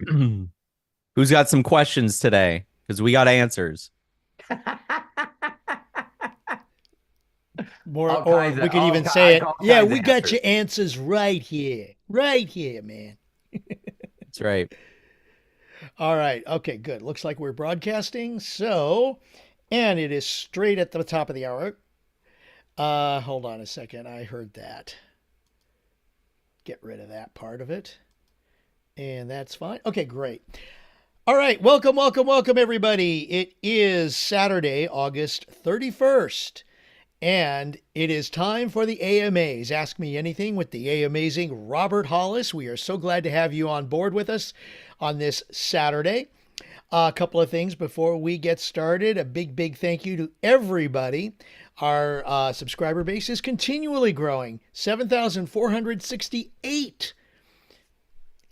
Who's got some questions today? Because we got answers. More, All or kinds of we could even say it. all Yeah, kinds we of got answers. your answers right here, man. That's right. All right. Okay, good. Looks like we're broadcasting. So, and it is straight at the top of the hour. Hold on a second. I heard that. Get rid of that part of it. And that's fine. Okay, great. All right. Welcome, everybody. It is Saturday, August 31st. And it is time for the AMAs. Ask Me Anything with the amazing Robert Hollis. We are so glad to have you on board with us on this Saturday. A couple of things before we get started. A big thank you to everybody. Our subscriber base is continually growing, 7,468.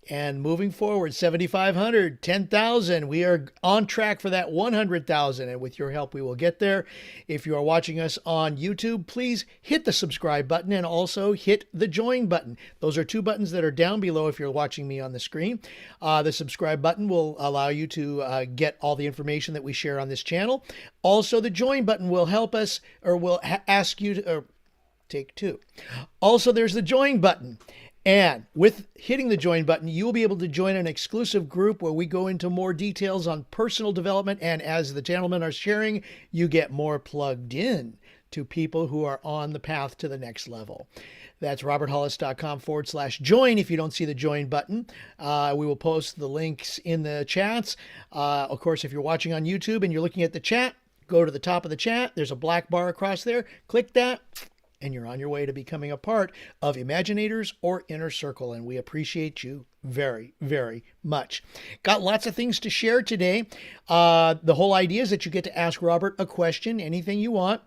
And moving forward, 7,500, 10,000. We are on track for that 100,000. And with your help, we will get there. If you are watching us on YouTube, please hit the subscribe button and also hit the join button. Those are two buttons that are down below if you're watching me on the screen. The subscribe button will allow you to get all the information that we share on this channel. Also, the join button will help us, or will ask you to, take two. Also, there's the join button. And with hitting the join button, you will be able to join an exclusive group where we go into more details on personal development. And as the gentlemen are sharing, you get more plugged in to people who are on the path to the next level. That's roberthollis.com/join. If you don't see the join button, we will post the links in the chats. Of course, if you're watching on YouTube and you're looking at the chat, go to the top of the chat. There's a black bar across there. Click that, and you're on your way to becoming a part of Imaginators or Inner Circle. And we appreciate you very much. Got lots of things to share today. The whole idea is that you get to ask Robert a question, anything you want.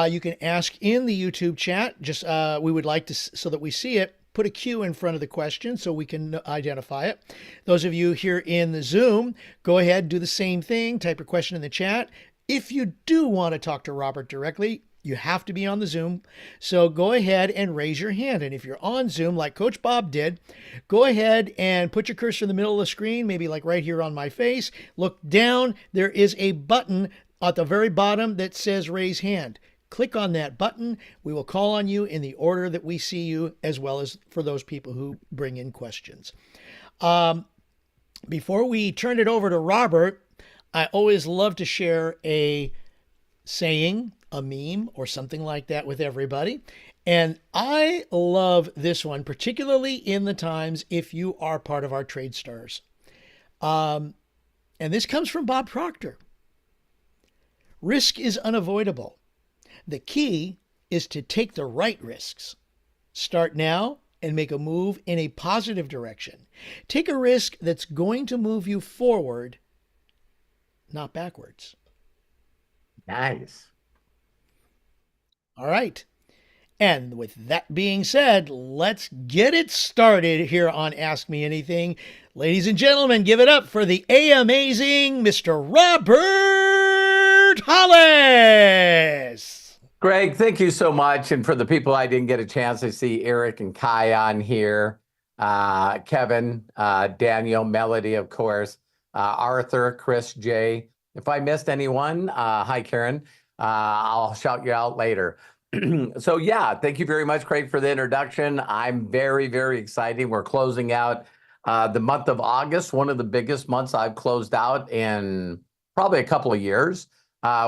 You can ask in the YouTube chat. Just we would like to, so that we see it, put a Q in front of the question so we can identify it. Those of you here in the Zoom, go ahead, do the same thing. Type your question in the chat. If you do want to talk to Robert directly, you have to be on the Zoom. So go ahead and raise your hand. And if you're on Zoom, like Coach Bob did, go ahead and put your cursor in the middle of the screen, maybe like right here on my face. Look down. There is a button at the very bottom that says raise hand. Click on that button. We will call on you in the order that we see you, as well as for those people who bring in questions. Before we turn it over to Robert, I always love to share a saying, a meme, or something like that with everybody. And I love this one, particularly in the times if you are part of our trade stars. And this comes from Bob Proctor. Risk is unavoidable. The key is to take the right risks. Start now and make a move in a positive direction. Take a risk that's going to move you forward, not backwards. Nice. All right. And with that being said, let's get it started here on Ask Me Anything. Ladies and gentlemen, give it up for the amazing Mr. Robert Hollis. Greg, thank you so much. And for the people I didn't get a chance to see, Eric and Kai on here, Kevin, Daniel, Melody, of course, Arthur, Chris, Jay. If I missed anyone, hi, Karen. I'll shout you out later. So yeah, thank you very much, Craig, for the introduction. I'm very excited. We're closing out the month of August, one of the biggest months I've closed out in probably a couple of years,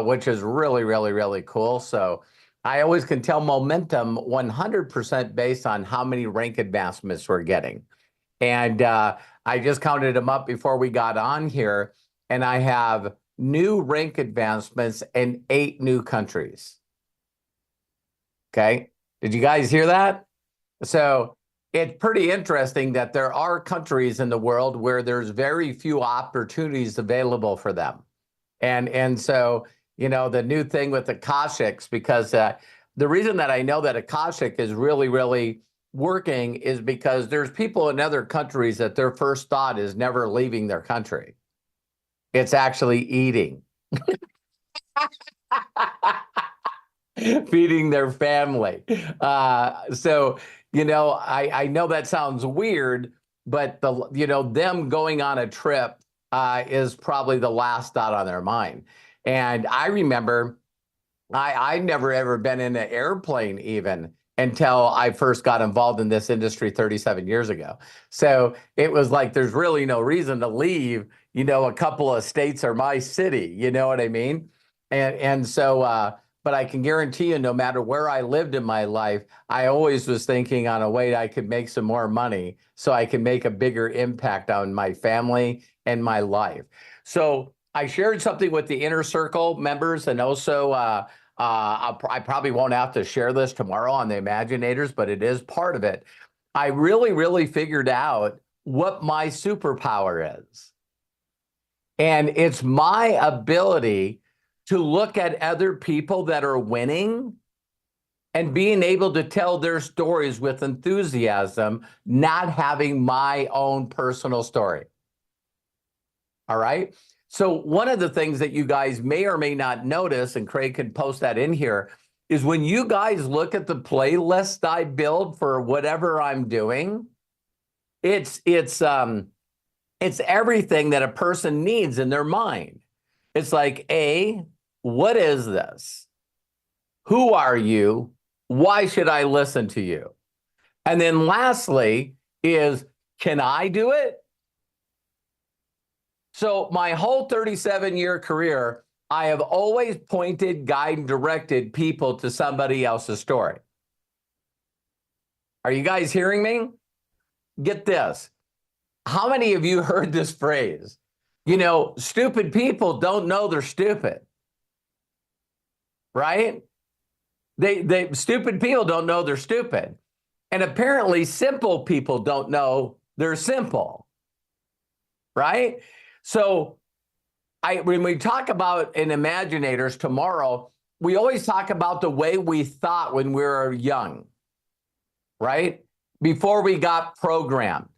which is really cool. So I always can tell momentum 100% based on how many rank advancements we're getting. And I just counted them up before we got on here, and I have new rank advancements in 8 new countries. Okay, did you guys hear that? So it's pretty interesting that there are countries in the world where there's very few opportunities available for them. And so, you know, the new thing with the Akashics, because the reason that I know that Akashic is really working is because there's people in other countries that their first thought is never leaving their country. It's actually eating. Feeding their family. So, you know, I know that sounds weird, but them going on a trip is probably the last thought on their mind. And I remember I never ever been in an airplane even until I first got involved in this industry 37 years ago. So it was like, there's really no reason to leave, a couple of states or my city, you know what I mean? And so, but I can guarantee you, no matter where I lived in my life, I always was thinking on a way I could make some more money so I can make a bigger impact on my family and my life. So I shared something with the Inner Circle members, and also I probably won't have to share this tomorrow on the Imaginators, but it is part of it. I really, really figured out what my superpower is. And it's my ability to look at other people that are winning and being able to tell their stories with enthusiasm, not having my own personal story. All right? So one of the things that you guys may or may not notice, and Craig can post that in here, is when you guys look at the playlist I build for whatever I'm doing, it's everything that a person needs in their mind. It's like, A, what is this? Who are you? Why should I listen to you? And then lastly is, can I do it? So my whole 37-year career, I have always pointed, guided, directed people to somebody else's story. Are you guys hearing me? Get this. How many of you heard this phrase? Stupid people don't know they're stupid. Right? They stupid people don't know they're stupid. And apparently simple people don't know they're simple. Right? So when we talk about in Imaginators tomorrow, we always talk about the way we thought when we were young, right? Before we got programmed.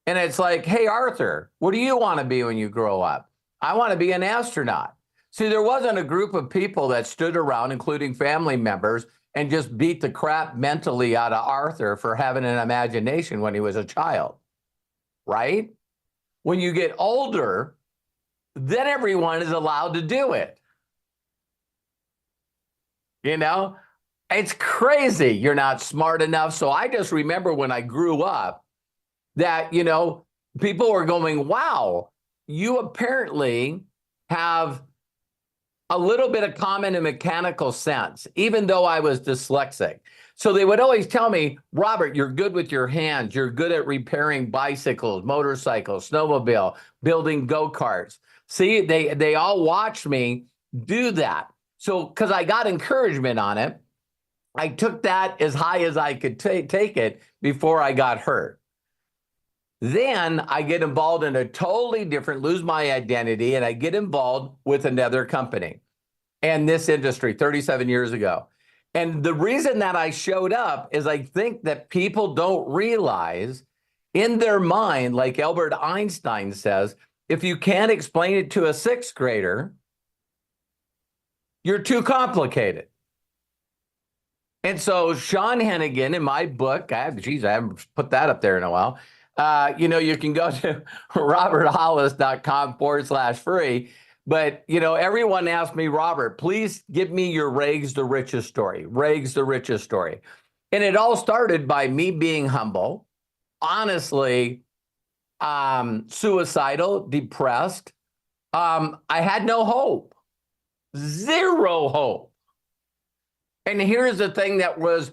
And it's like, hey, Arthur, what do you want to be when you grow up? I want to be an astronaut. See, there wasn't a group of people that stood around, including family members, and just beat the crap mentally out of Arthur for having an imagination when he was a child, right? When you get older, then everyone is allowed to do it. It's crazy. You're not smart enough. So I just remember when I grew up that, people were going, wow, you apparently have a little bit of common and mechanical sense, even though I was dyslexic. So they would always tell me, Robert, you're good with your hands. You're good at repairing bicycles, motorcycles, snowmobile, building go-karts. See, they all watched me do that. So because I got encouragement on it, I took that as high as I could take it before I got hurt. Then I get involved in a totally different, lose my identity, and I get involved with another company and this industry 37 years ago. And the reason that I showed up is I think that people don't realize in their mind, like Albert Einstein says, if you can't explain it to a sixth grader, you're too complicated. And so Sean Hennigan, in my book, I haven't put that up there in a while. You can go to roberthollis.com/free. But, everyone asked me, Robert, please give me your Rags the Richest story. Rags the Richest story. And it all started by me being humble, honestly, suicidal, depressed. I had no hope, zero hope. And here's the thing that was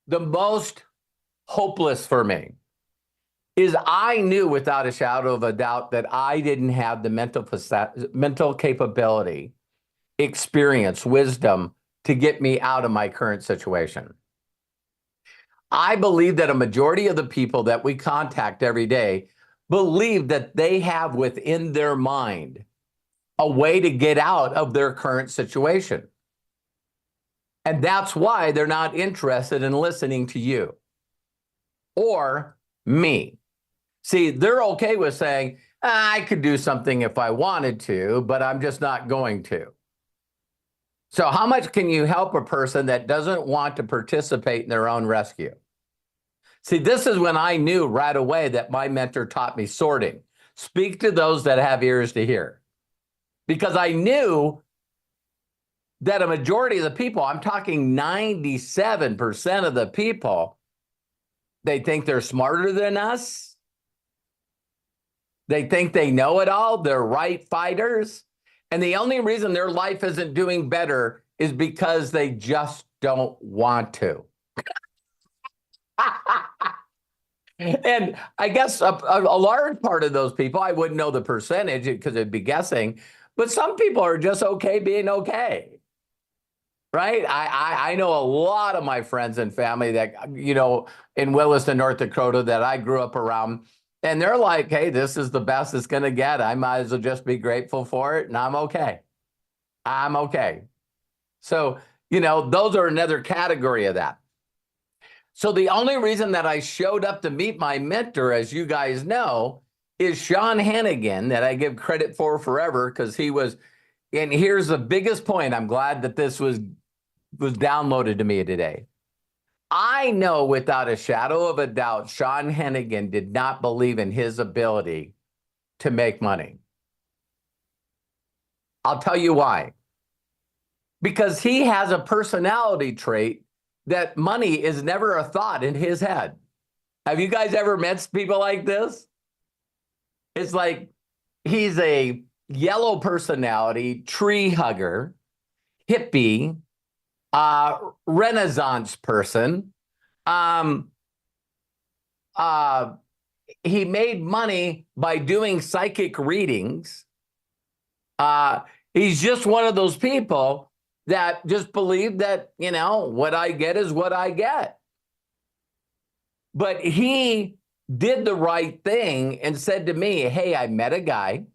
the most hopeless for me, is I knew without a shadow of a doubt that I didn't have the mental capability, experience, wisdom to get me out of my current situation. I believe that a majority of the people that we contact every day believe that they have within their mind a way to get out of their current situation. And that's why they're not interested in listening to you or me. See, they're okay with saying, I could do something if I wanted to, but I'm just not going to. So how much can you help a person that doesn't want to participate in their own rescue? See, this is when I knew right away that my mentor taught me sorting. Speak to those that have ears to hear. Because I knew that a majority of the people, I'm talking 97% of the people, they think they're smarter than us. They think they know it all. They're right fighters. And the only reason their life isn't doing better is because they just don't want to. And I guess a large part of those people, I wouldn't know the percentage because it'd be guessing, but some people are just okay being okay. Right? I know a lot of my friends and family that, in Williston, North Dakota, that I grew up around, and they're like, hey, this is the best it's going to get. I might as well just be grateful for it, and I'm okay. I'm okay. So, those are another category of that. So the only reason that I showed up to meet my mentor, as you guys know, is Sean Hennigan, that I give credit for forever, because he was, and here's the biggest point. I'm glad that this was downloaded to me today. I know without a shadow of a doubt, Sean Hennigan did not believe in his ability to make money. I'll tell you why. Because he has a personality trait that money is never a thought in his head. Have you guys ever met people like this? It's like he's a yellow personality, tree hugger, hippie, Renaissance person. He made money by doing psychic readings. He's just one of those people that just believe that, what I get is what I get. But he did the right thing and said to me, hey, I met a guy.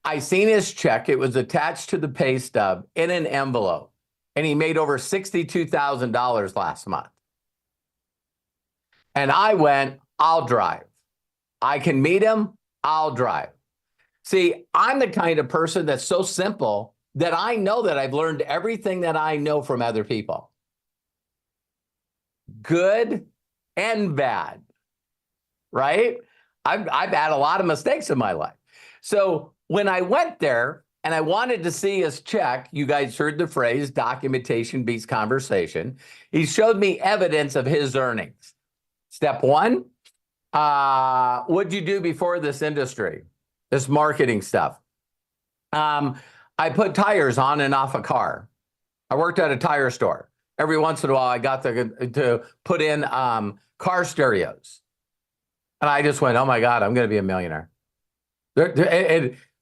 I seen his check. It was attached to the pay stub in an envelope. And he made over $62,000 last month. And I went, I'll drive. I can meet him. I'll drive. See, I'm the kind of person that's so simple that I know that I've learned everything that I know from other people. Good and bad, right? I've had a lot of mistakes in my life. So when I went there and I wanted to see his check, you guys heard the phrase, documentation beats conversation. He showed me evidence of his earnings. Step one, what'd you do before this industry, this marketing stuff? I put tires on and off a car. I worked at a tire store. Every once in a while, I got to put in car stereos. And I just went, oh my God, I'm going to be a millionaire.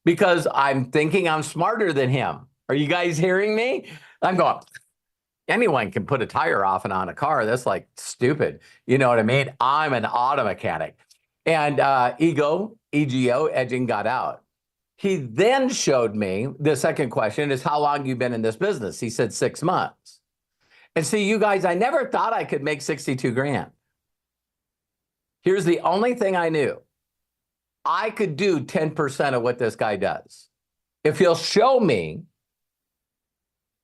Because I'm thinking I'm smarter than him. Are you guys hearing me? I'm going, anyone can put a tire off and on a car. That's like stupid. You know what I mean? I'm an auto mechanic. And ego, edging got out. He then showed me, the second question is, how long you been in this business? He said 6 months. And see, you guys, I never thought I could make 62 grand. Here's the only thing I knew. I could do 10% of what this guy does. If he'll show me,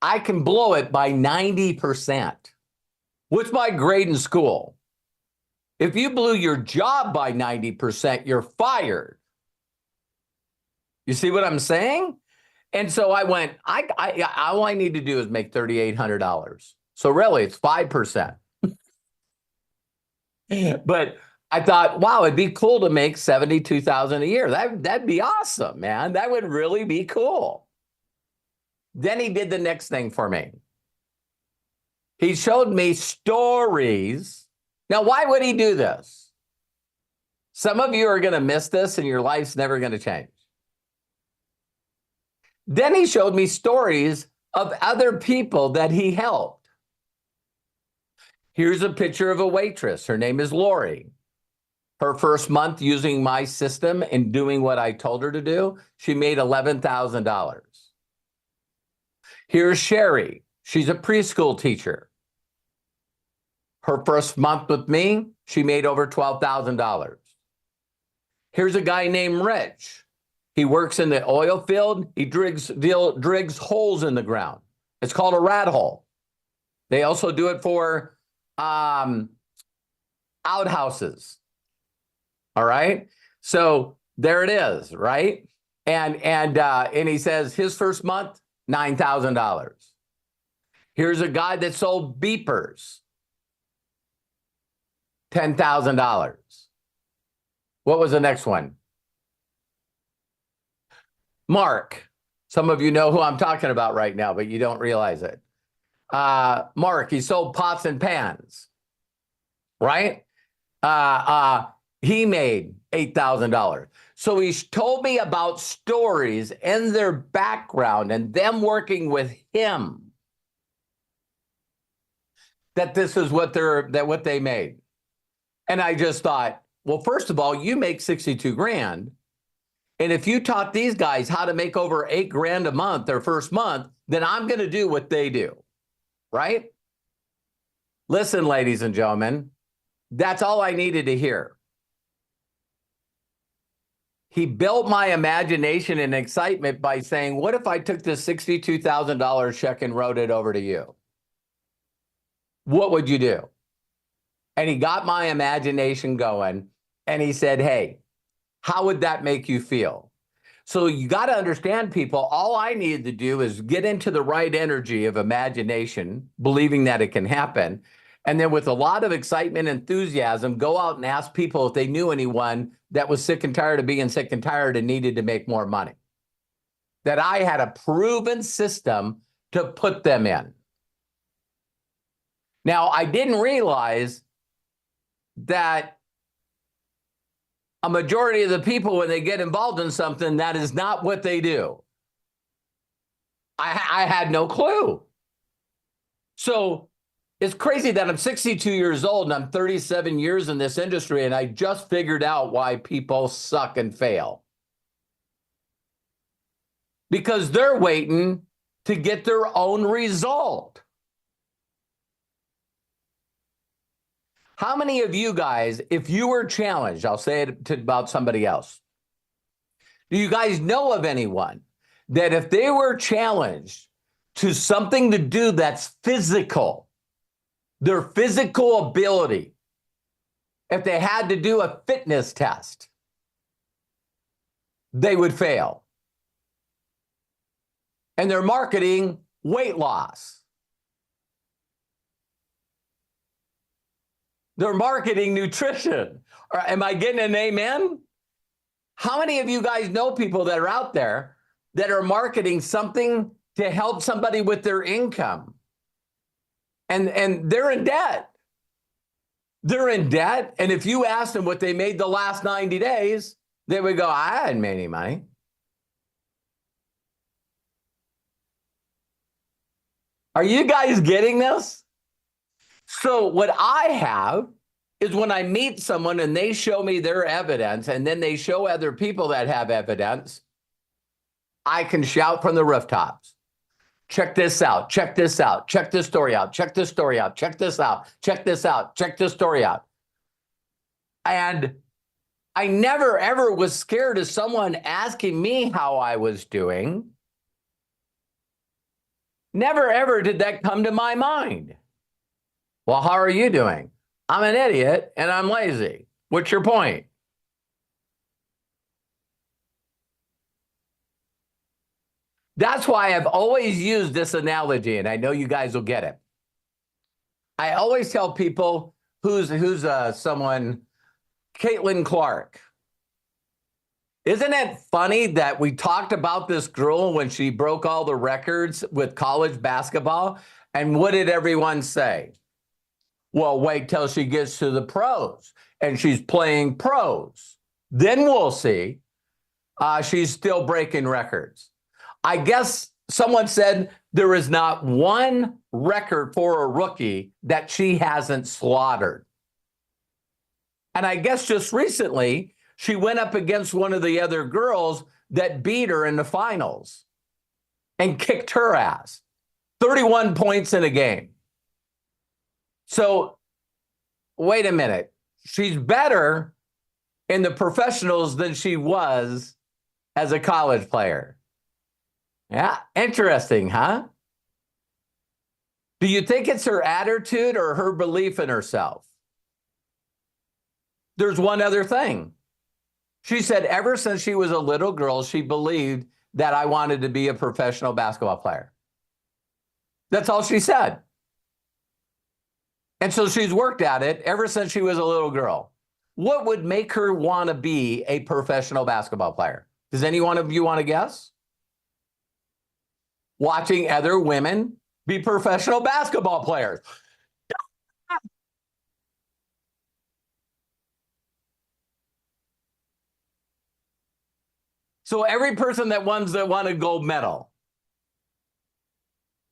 I can blow it by 90%. What's my grade in school? If you blew your job by 90%, you're fired. You see what I'm saying? And so I went, all I need to do is make $3,800. So really, it's 5%. But I thought, wow, it'd be cool to make $72,000 a year. That'd be awesome, man. That would really be cool. Then he did the next thing for me. He showed me stories. Now, why would he do this? Some of you are going to miss this and your life's never going to change. Then he showed me stories of other people that he helped. Here's a picture of a waitress. Her name is Lori. Her first month using my system and doing what I told her to do, she made $11,000. Here's Sherry. She's a preschool teacher. Her first month with me, she made over $12,000. Here's a guy named Rich. He works in the oil field. He drigs holes in the ground. It's called a rat hole. They also do it for outhouses. All right. So there it is, right? And he says his first month, $9,000. Here's a guy that sold beepers, $10,000. What was the next one? Mark. Some of you know who I'm talking about right now, but you don't realize it. Mark, he sold pots and pans, right? He made $8,000. So he told me about stories and their background and them working with him, that this is what they made. And I just thought, well, first of all, you make 62 grand. And if you taught these guys how to make over 8 grand a month their first month, then I'm going to do what they do, right? Listen, ladies and gentlemen, that's all I needed to hear. He built my imagination and excitement by saying, what if I took this $62,000 check and wrote it over to you? What would you do? And he got my imagination going, and he said, hey, how would that make you feel? So you got to understand, people, all I needed to do is get into the right energy of imagination, believing that it can happen. And then with a lot of excitement and enthusiasm, go out and ask people if they knew anyone that was sick and tired of being sick and tired and needed to make more money. That I had a proven system to put them in. Now, I didn't realize that a majority of the people, when they get involved in something, that is not what they do. I had no clue. So it's crazy that I'm 62 years old and I'm 37 years in this industry, and I just figured out why people suck and fail. Because they're waiting to get their own result. How many of you guys, if you were challenged, I'll say it about somebody else, do you guys know of anyone that if they were challenged to something to do that's physical, their physical ability, if they had to do a fitness test, they would fail? And they're marketing weight loss. They're marketing nutrition. Or am I getting an amen? How many of you guys know people that are out there that are marketing something to help somebody with their income? And they're in debt. They're in debt. And if you ask them what they made the last 90 days, they would go, I hadn't made any money. Are you guys getting this? So what I have is when I meet someone and they show me their evidence and then they show other people that have evidence, I can shout from the rooftops. Check this out. Check this out. Check this story out. Check this story out. Check this out. Check this out. Check this story out. And I never, ever was scared of someone asking me how I was doing. Never, ever did that come to my mind. Well, how are you doing? I'm an idiot and I'm lazy. What's your point? That's why I've always used this analogy, and I know you guys will get it. I always tell people who's someone, Caitlin Clark. Isn't it funny that we talked about this girl when she broke all the records with college basketball? And what did everyone say? Well, wait till she gets to the pros and she's playing pros. Then we'll see. She's still breaking records. I guess someone said there is not one record for a rookie that she hasn't slaughtered. And I guess just recently, she went up against one of the other girls that beat her in the finals and kicked her ass. 31 points in a game. So, wait a minute. She's better in the professionals than she was as a college player. Yeah, interesting, huh? Do you think it's her attitude or her belief in herself? there's one other thing. She said ever since she was a little girl, she believed that I wanted to be a professional basketball player. That's all she said. And so she's worked at it ever since she was a little girl. What would make her want to be a professional basketball player? Does any one of you want to guess? Watching other women be professional basketball players. So every person that won a gold medal,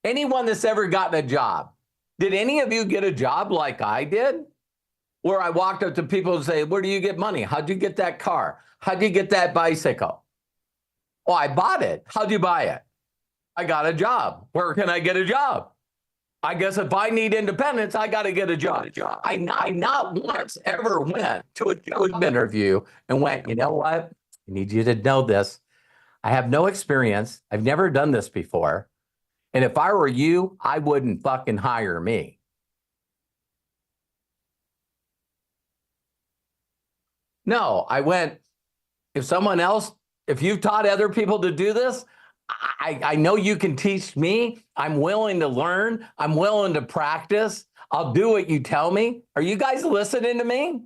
anyone that's ever gotten a job, did any of you get a job like I did? Where I walked up to people and say, where do you get money? How'd you get that car? How'd you get that bicycle? Oh, I bought it. How'd you buy it? I got a job. Where can I get a job? I guess if I need independence, I got to get a job. I not once ever went to a job interview and went, you know what? I need you to know this. I have no experience. I've never done this before. And if I were you, I wouldn't fucking hire me. No, I went, if you've taught other people to do this, I know you can teach me. I'm willing to learn. I'm willing to practice. I'll do what you tell me. Are you guys listening to me?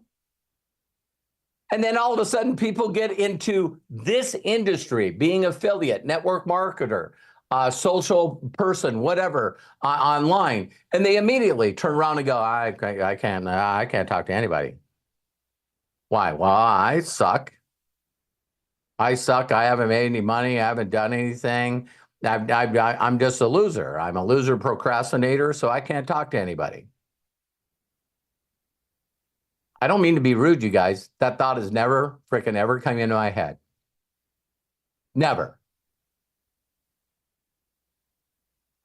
And then all of a sudden people get into this industry, being affiliate, network marketer, social person, whatever, online. And they immediately turn around and go, I can't talk to anybody. Why? Well, I suck. I haven't made any money. I haven't done anything. I'm just a loser. I'm a loser procrastinator, so I can't talk to anybody. I don't mean to be rude, you guys. That thought has never freaking ever come into my head. Never.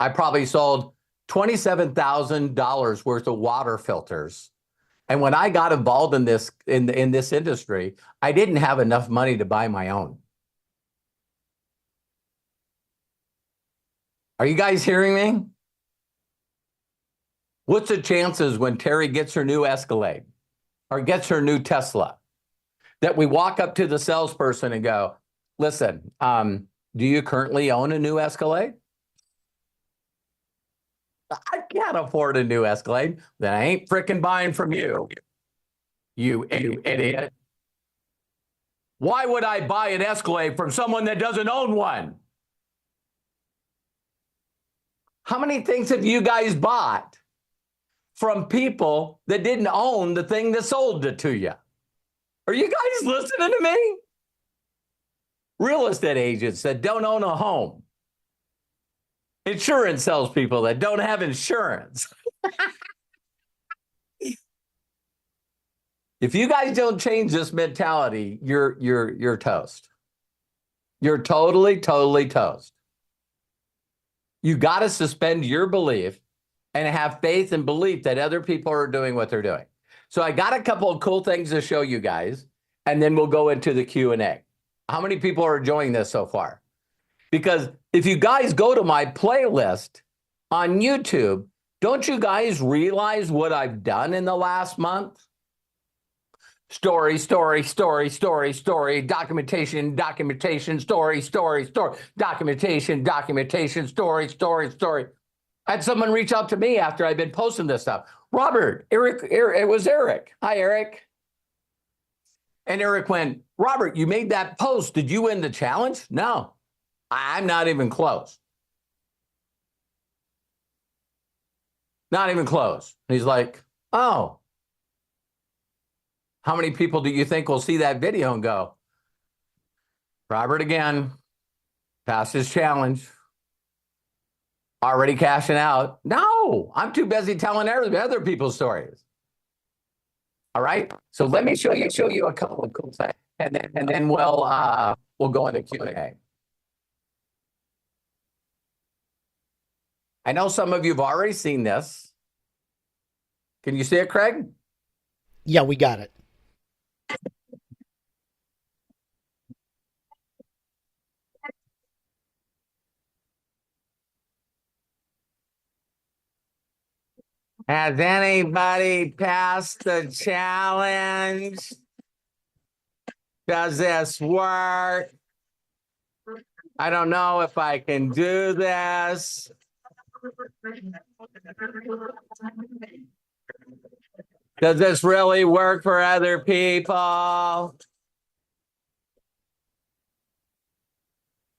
I probably sold $27,000 worth of water filters. And when I got involved in this industry, I didn't have enough money to buy my own. Are you guys hearing me? What's the chances when Terry gets her new Escalade or gets her new Tesla that we walk up to the salesperson and go, listen, do you currently own a new Escalade? I can't afford a new Escalade. Then I ain't freaking buying from you, you idiot. Why would I buy an Escalade from someone that doesn't own one? How many things have you guys bought from people that didn't own the thing that sold it to you? Are you guys listening to me? Real estate agents that don't own a home. Insurance salespeople that don't have insurance. If you guys don't change this mentality, you're toast. You're totally toast. You got to suspend your belief and have faith and belief that other people are doing what they're doing. So I got a couple of cool things to show you guys, and then we'll go into the Q&A. How many people are enjoying this so far? Because if you guys go to my playlist on YouTube, don't you guys realize what I've done in the last month? Story, documentation, story, documentation, story. I had someone reach out to me after I'd been posting this stuff. Robert, Eric, it was Eric. Hi, Eric. And Eric went, Robert, you made that post. Did you win the challenge? No. I'm not even close. Not even close. And he's like, oh. How many people do you think will see that video and go, Robert again, passed his challenge, already cashing out? No, I'm too busy telling other people's stories. All right. So let me show you a couple of cool things, and then we'll go into Q&A. I know some of you have already seen this. Can you see it, Craig? Yeah, we got it. Has anybody passed the challenge? Does this work? I don't know if I can do this. Does this really work for other people?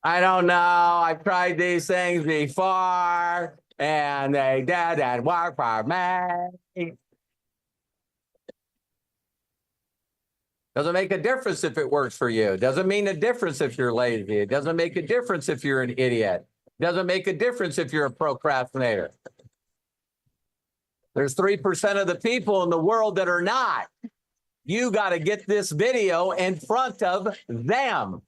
I don't know. I've tried these things before and they didn't work for me. Doesn't make a difference if it works for you. Doesn't mean a difference if you're lazy. It doesn't make a difference if you're an idiot. Doesn't make a difference if you're a procrastinator. There's 3% of the people in the world that are not. You got to get this video in front of them.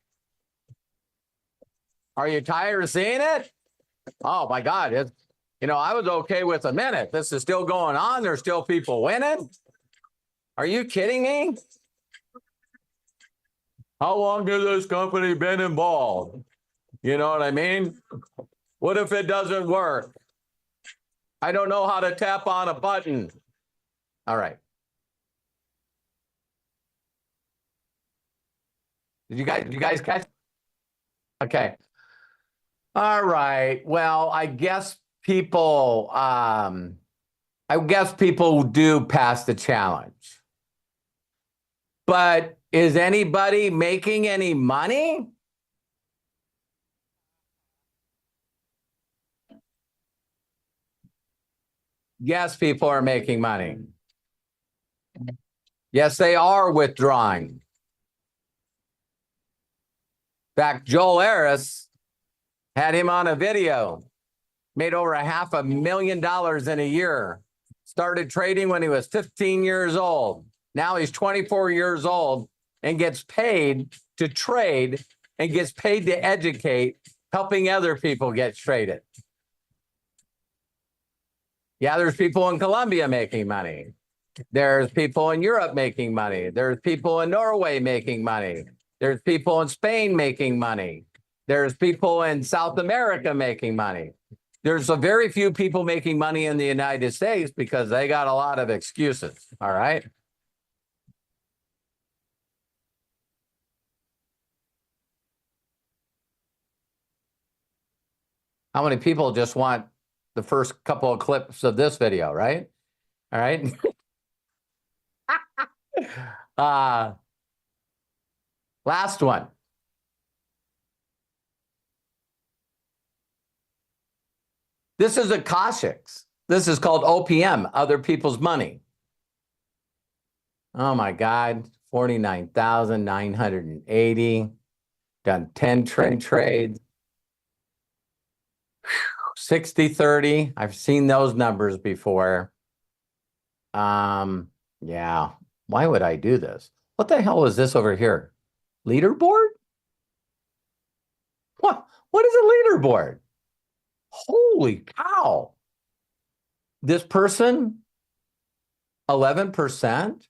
Are you tired of seeing it? Oh my God. I was okay with a minute. This is still going on. There's still people winning. Are you kidding me? How long has this company been involved? You know what I mean? What if it doesn't work? I don't know how to tap on a button. All right. Did you guys catch? Okay. All right. Well, I guess people do pass the challenge. But is anybody making any money? Yes, people are making money. Yes, they are withdrawing. In fact, Joel Harris had him on a video, made over $500,000 in a year, started trading when he was 15 years old. Now he's 24 years old and gets paid to trade and gets paid to educate, helping other people get traded. Yeah, there's people in Colombia making money. There's people in Europe making money. There's people in Norway making money. There's people in Spain making money. There's people in South America making money. There's a very few people making money in the United States because they got a lot of excuses, all right? How many people just want the first couple of clips of this video, right? All right. Last one. This is a Koshik's. This is called OPM, other people's money. Oh my God, 49,980. Done 10 trades. 60-30. I've seen those numbers before. Yeah. Why would I do this? What the hell is this over here? Leaderboard? What is a leaderboard? Holy cow. This person, 11%,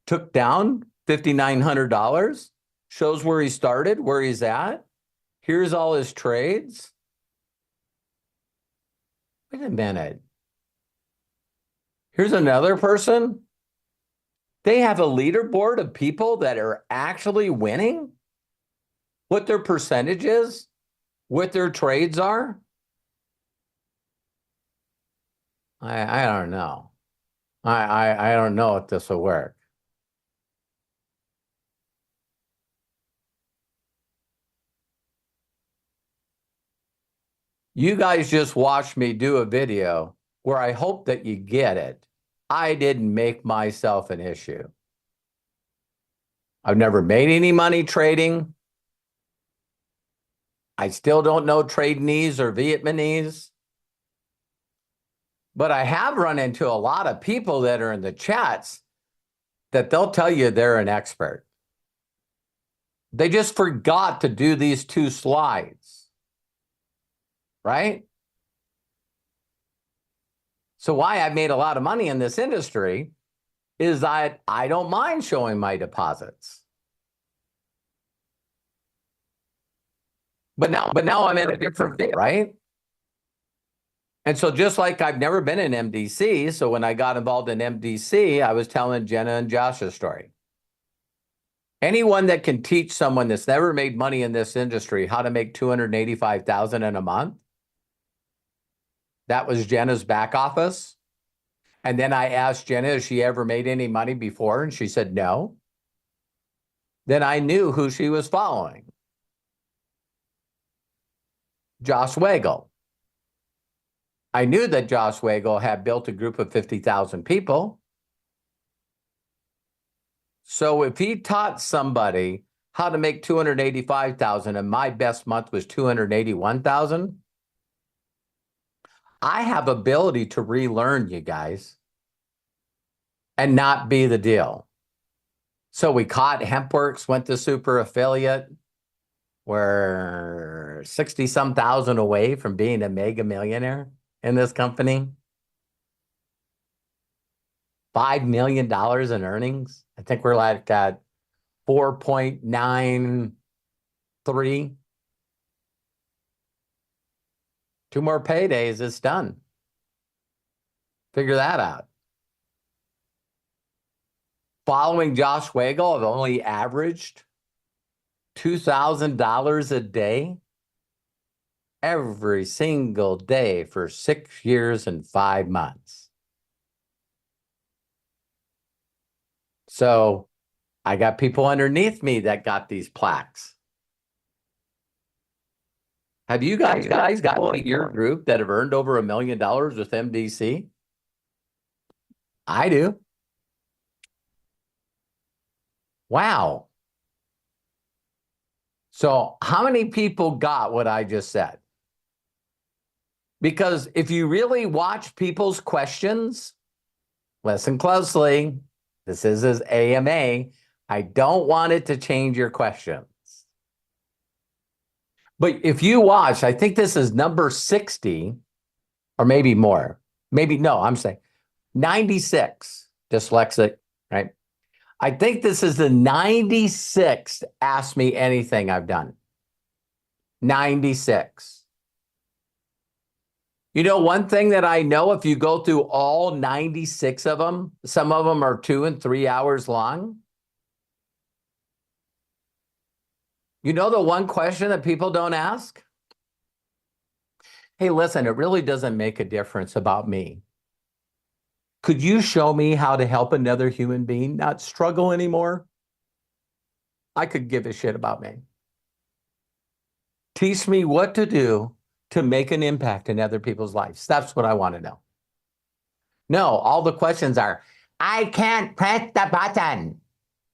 took down $5,900, shows where he started, where he's at. Here's all his trades. Wait a minute. Here's another person. They have a leaderboard of people that are actually winning, what their percentage is, what their trades are. I don't know. I don't know if this will work. You guys just watched me do a video where I hope that you get it. I didn't make myself an issue. I've never made any money trading. I still don't know Tradenese or Vietnamese. But I have run into a lot of people that are in the chats that they'll tell you they're an expert. They just forgot to do these 2 slides, right? So why I've made a lot of money in this industry is that I don't mind showing my deposits. But now I'm in a different thing, right? And so just like I've never been in MDC, so when I got involved in MDC, I was telling Jenna and Josh's story. Anyone that can teach someone that's never made money in this industry how to make $285,000 in a month, that was Jenna's back office. And then I asked Jenna, has she ever made any money before? And she said, no. Then I knew who she was following. Josh Wagle. I knew that Josh Wagle had built a group of 50,000 people. So if he taught somebody how to make 285,000 and my best month was 281,000, I have ability to relearn, you guys, and not be the deal. So we caught HempWorks, went to super affiliate. We're 60-some thousand away from being a mega millionaire in this company. $5 million in earnings. I think we're like at 4.93. 2 more paydays, it's done. Figure that out. Following Josh Wagle, I've only averaged $2,000 a day every single day for 6 years and 5 months. So I got people underneath me that got these plaques. Have you guys got one in your group that have earned over $1 million with MDC? I do. Wow. So how many people got what I just said? Because if you really watch people's questions, listen closely. This is his AMA. I don't want it to change your questions. But if you watch, I think this is number 60, or maybe more. Maybe, no, I'm saying 96, dyslexic, right? I think this is the 96th Ask Me Anything I've done. 96. You know, one thing that I know, if you go through all 96 of them, some of them are 2 and 3 hours long. You know the one question that people don't ask? Hey, listen, it really doesn't make a difference about me. Could you show me how to help another human being not struggle anymore? I could give a shit about me. Teach me what to do to make an impact in other people's lives. That's what I want to know. No, all the questions are, I can't press the button.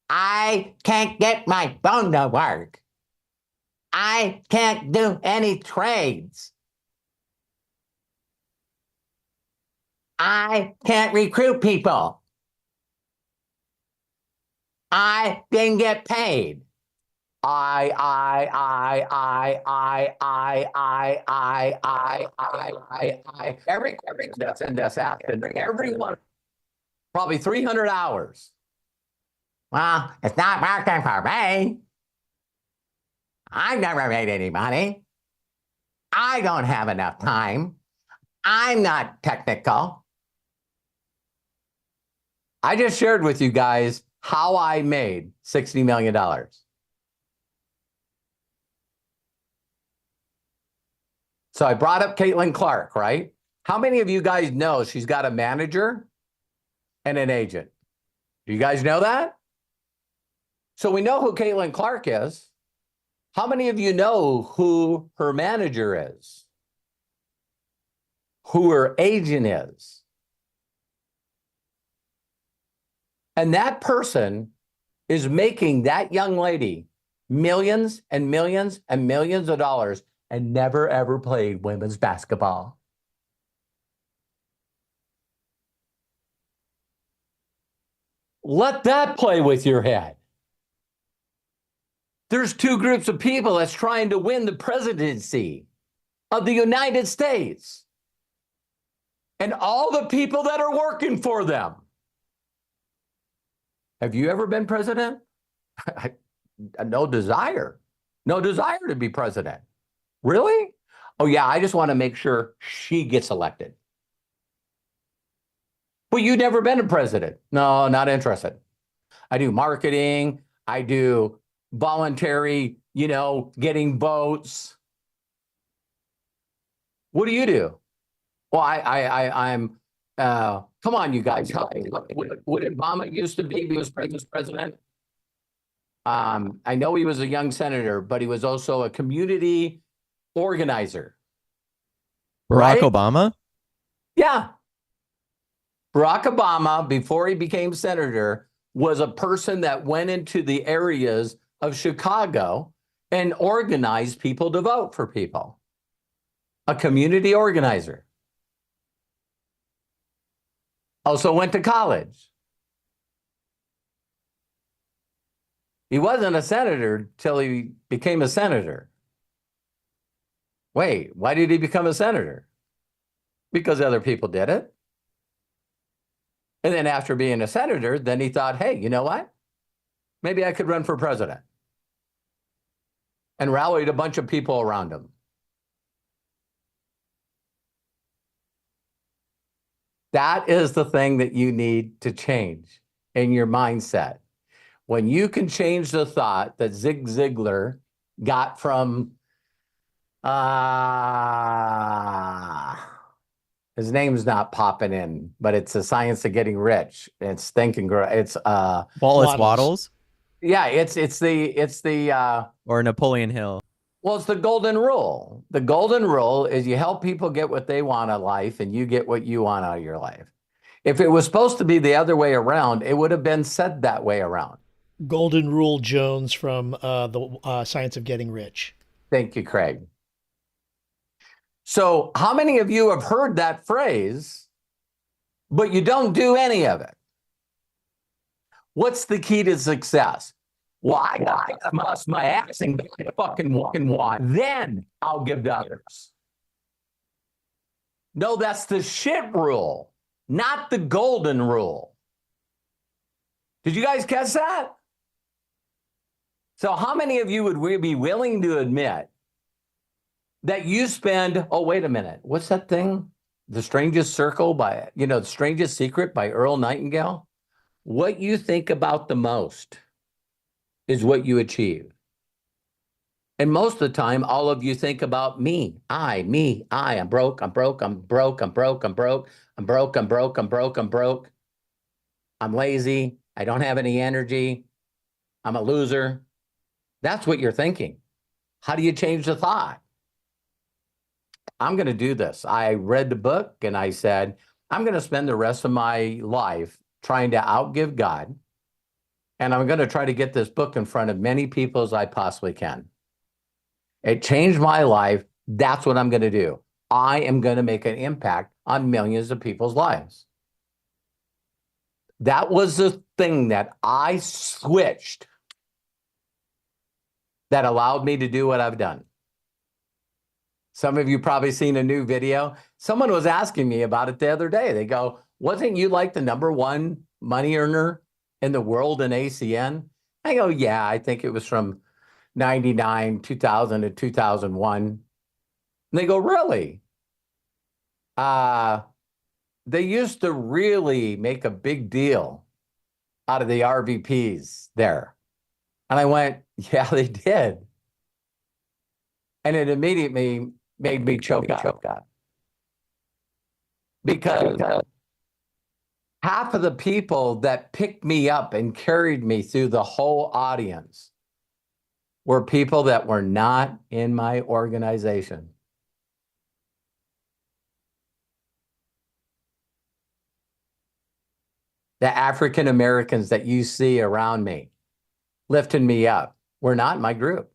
I can't get my phone to work. I can't do any trades. I can't recruit people. I didn't get paid. Every that's in this app, everyone, probably 300 hours. Well, it's not working for me. I've never made any money. I don't have enough time. I'm not technical. I just shared with you guys how I made $60 million. So I brought up Caitlin Clark, right? How many of you guys know she's got a manager and an agent? Do you guys know that? So we know who Caitlin Clark is. How many of you know who her manager is? Who her agent is? And that person is making that young lady millions and millions and millions of dollars and never, ever played women's basketball. Let that play with your head. There's 2 groups of people that's trying to win the presidency of the United States. And all the people that are working for them. Have you ever been president? No desire. No desire to be president. Really? Oh, yeah, I just want to make sure she gets elected. Well, you've never been a president. No, not interested. I do marketing. I do voluntary, getting votes. What do you do? Well, I'm, come on, you guys. Help me. What Obama used to be, he was president. I know he was a young senator, but he was also a community organizer. Barack Right? Obama? Yeah. Barack Obama, before he became senator, was a person that went into the areas of Chicago and organized people to vote for people. A community organizer. Also went to college. He wasn't a senator till he became a senator. Wait, why did he become a senator? Because other people did it. And then after being a senator, then he thought, hey, you know what? Maybe I could run for president. And rallied a bunch of people around him. That is the thing that you need to change in your mindset. When you can change the thought that Zig Ziglar got from, his name's not popping in, but it's a science of getting rich. It's thinking, it's Wallace Waddles. Waddles yeah, it's the or Napoleon Hill? well, it's the golden rule. The golden rule is you help people get what they want out of life and you get what you want out of your life. If it was supposed to be the other way around, it would have been said that way around. Golden Rule Jones from the Science of Getting Rich. Thank you, Craig. So how many of you have heard that phrase, but you don't do any of it? What's the key to success? Well, I got bust my ass and get a fucking want. Then I'll give to others. No, that's the shit rule, not the golden rule. Did you guys catch that? So how many of you would be willing to admit that you spend, oh, wait a minute, what's that thing? The Strangest Circle by, The Strangest Secret by Earl Nightingale? What you think about the most is what you achieve. And most of the time, all of you think about me, I'm broke, I'm lazy, I don't have any energy, I'm a loser. That's what you're thinking. How do you change the thought? I'm going to do this. I read the book and I said, I'm going to spend the rest of my life trying to outgive God. And I'm going to try to get this book in front of many people as I possibly can. It changed my life. That's what I'm going to do. I am going to make an impact on millions of people's lives. That was the thing that I switched that allowed me to do what I've done. Some of you probably seen a new video. Someone was asking me about it the other day. They go, wasn't you like the #1 money earner in the world in ACN? I go, yeah, I think it was from 99, 2000 to 2001. And they go, really? They used to really make a big deal out of the RVPs there. And I went, yeah, they did. And it immediately made me choke up. Because half of the people that picked me up and carried me through the whole audience were people that were not in my organization. The African Americans that you see around me, lifting me up, were not in my group.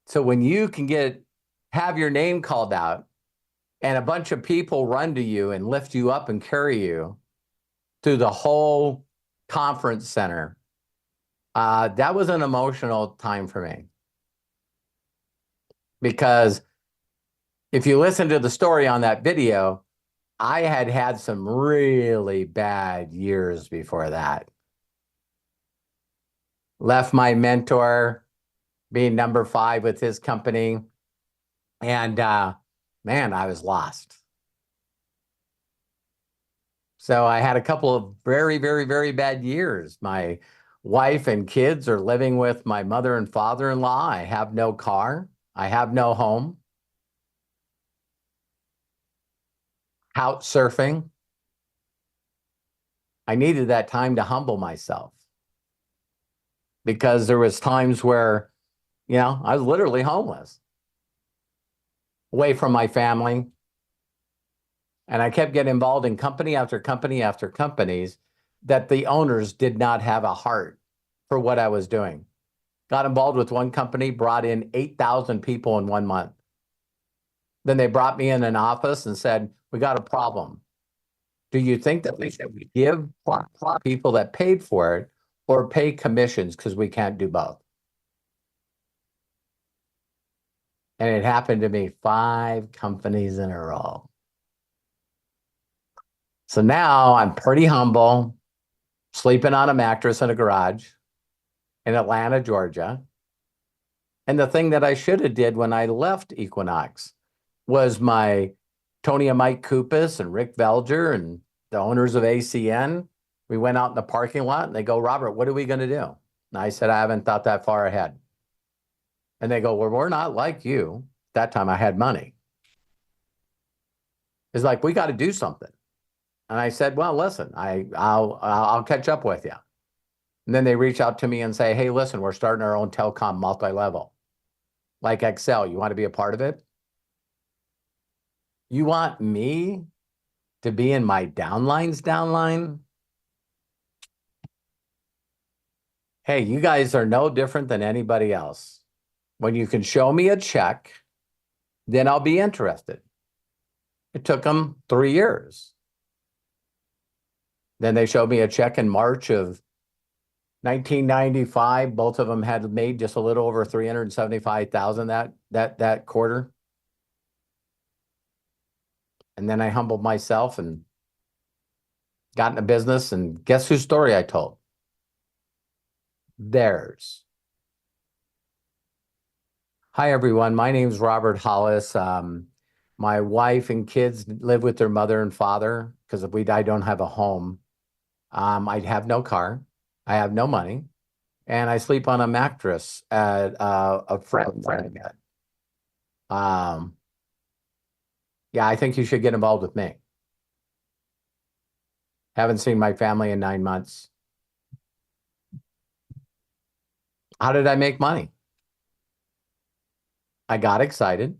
So when you can have your name called out and a bunch of people run to you and lift you up and carry you through the whole conference center, that was an emotional time for me. Because if you listen to the story on that video, I had had some really bad years before that. Left my mentor, being number 5 with his company. And man, I was lost. So I had a couple of very, very, very bad years. My wife and kids are living with my mother and father-in-law. I have no car. I have no home. Couch surfing. I needed that time to humble myself because there was times where, I was literally homeless, away from my family. And I kept getting involved in company after company after companies that the owners did not have a heart for what I was doing. Got involved with one company, brought in 8,000 people in 1 month. Then they brought me in an office and said, we got a problem. Do you think that we should give people that paid for it or pay commissions because we can't do both? And it happened to me 5 companies in a row. So now I'm pretty humble, sleeping on a mattress in a garage in Atlanta, Georgia. And the thing that I should have did when I left Equinox was my Tony and Mike Kupis and Rick Velger and the owners of ACN. We went out in the parking lot and they go, Robert, what are we going to do? And I said, I haven't thought that far ahead. And they go, well, we're not like you. That time I had money. It's like, we got to do something. And I said, well, listen, I'll catch up with you. And then they reach out to me and say, hey, listen, we're starting our own telecom multi-level. Like Excel, you want to be a part of it? You want me to be in my downline's downline? Hey, you guys are no different than anybody else. When you can show me a check, then I'll be interested. It took them 3 years. Then they showed me a check in March of 1995. Both of them had made just a little over 375,000 that quarter. And then I humbled myself and got into business. And guess whose story I told? Theirs. Hi, everyone. My name is Robert Hollis. My wife and kids live with their mother and father because I don't have a home. I have no car. I have no money. And I sleep on a mattress at a friend. Yeah, I think you should get involved with me. Haven't seen my family in 9 months. How did I make money? I got excited.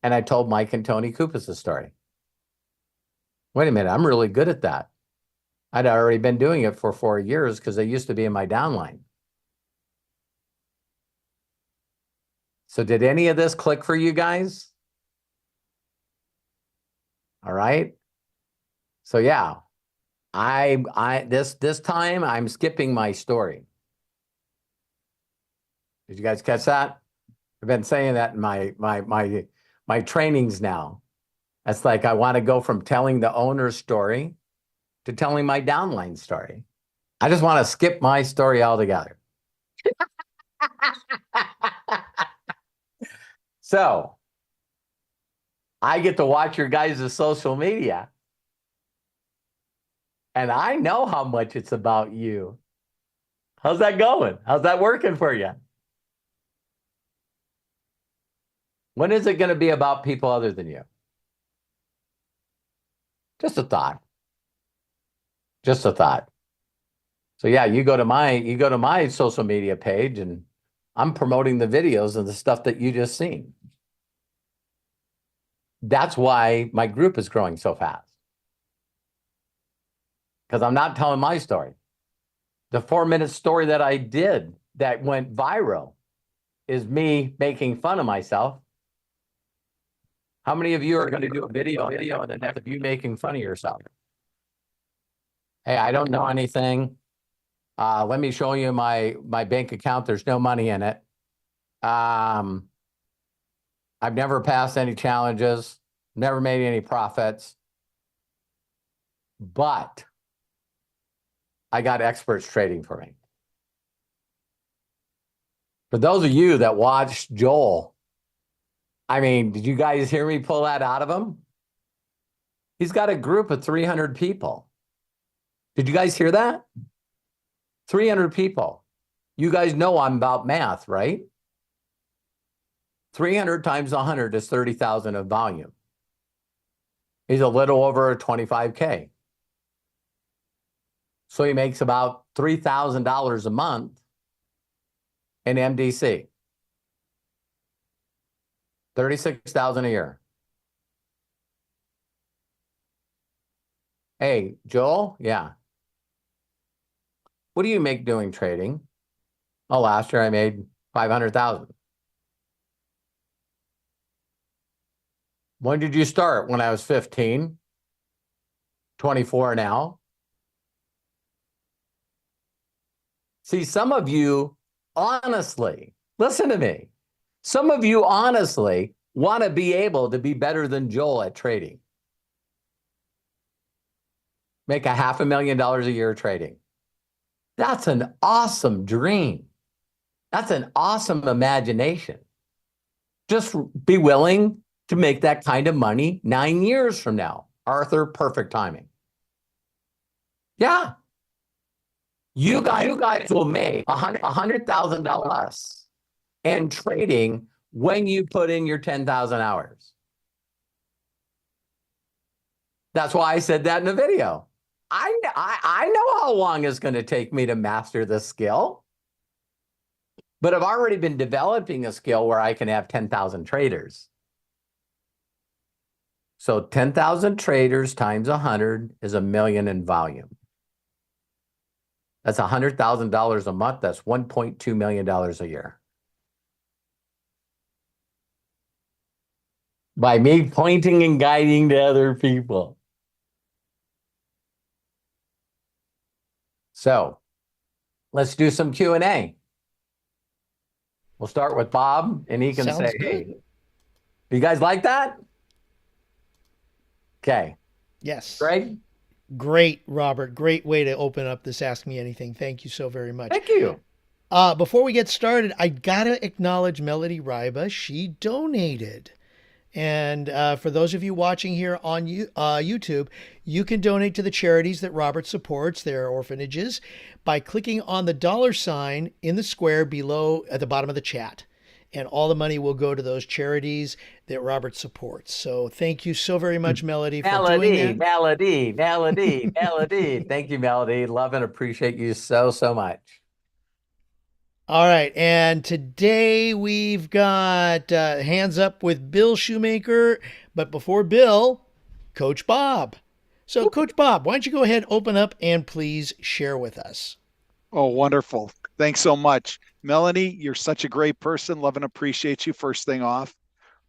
And I told Mike and Tony Kupis' story. Wait a minute, I'm really good at that. I'd already been doing it for 4 years because they used to be in my downline. So did any of this click for you guys? All right. So yeah, this time I'm skipping my story. Did you guys catch that? I've been saying that in my trainings now. That's like I want to go from telling the owner's story to telling my downline story. I just want to skip my story altogether. So I get to watch your guys' social media. And I know how much it's about you. How's that going? How's that working for you? When is it going to be about people other than you? Just a thought. Just a thought. So yeah, you go to my social media page and I'm promoting the videos and the stuff that you just seen. That's why my group is growing so fast. Because I'm not telling my story. The 4-minute story that I did that went viral is me making fun of myself. How many of you are going to do a video and then have you making fun of yourself? Hey, I don't know anything. Let me show you my bank account. There's no money in it. I've never passed any challenges, never made any profits, but I got experts trading for me. For those of you that watched Joel, I mean, did you guys hear me pull that out of him? He's got a group of 300 people. Did you guys hear that? 300 people. You guys know I'm about math, right? 300 times 100 is 30,000 of volume. He's a little over 25K. So he makes about $3,000 a month in MDC. 36,000 a year. Hey, Joel, yeah. What do you make doing trading? Oh, last year I made 500,000. When did you start? When I was 15, 24 now. See, some of you honestly, listen to me. Some of you honestly want to be able to be better than Joel at trading. Make $500,000 a year trading. That's an awesome dream. That's an awesome imagination. Just be willing to make that kind of money 9 years from now. Arthur, perfect timing. Yeah. You guys will make $100,000 in trading when you put in your 10,000 hours. That's why I said that in the video. I know how long it's going to take me to master this skill, but I've already been developing a skill where I can have 10,000 traders. So 10,000 traders times 100 is $1 million in volume. That's $100,000 a month. That's $1.2 million a year. By me pointing and guiding to other people. So let's do some Q&A. We'll start with Bob, and he can Sounds say, good. hey, do you guys like that? Okay. Yes. Greg? Great, Robert. Great way to open up this Ask Me Anything. Thank you so very much. Thank you. Before we get started, I gotta acknowledge Melody Ryba. She donated. And for those of you watching here on YouTube, you can donate to the charities that Robert supports, their orphanages, by clicking on the $sign in the square below at the bottom of the chat. And all the money will go to those charities that Robert supports. So thank you so very much, Melody, for doing that. Melody. Thank you, Melody. Love and appreciate you so, so much. All right, and today we've got Hands Up with Bill Shoemaker, but before Bill, Coach Bob. So, Coach Bob, why don't you go ahead, open up, and please share with us. Oh, wonderful. Thanks so much. Melanie, you're such a great person. Love and appreciate you, first thing off.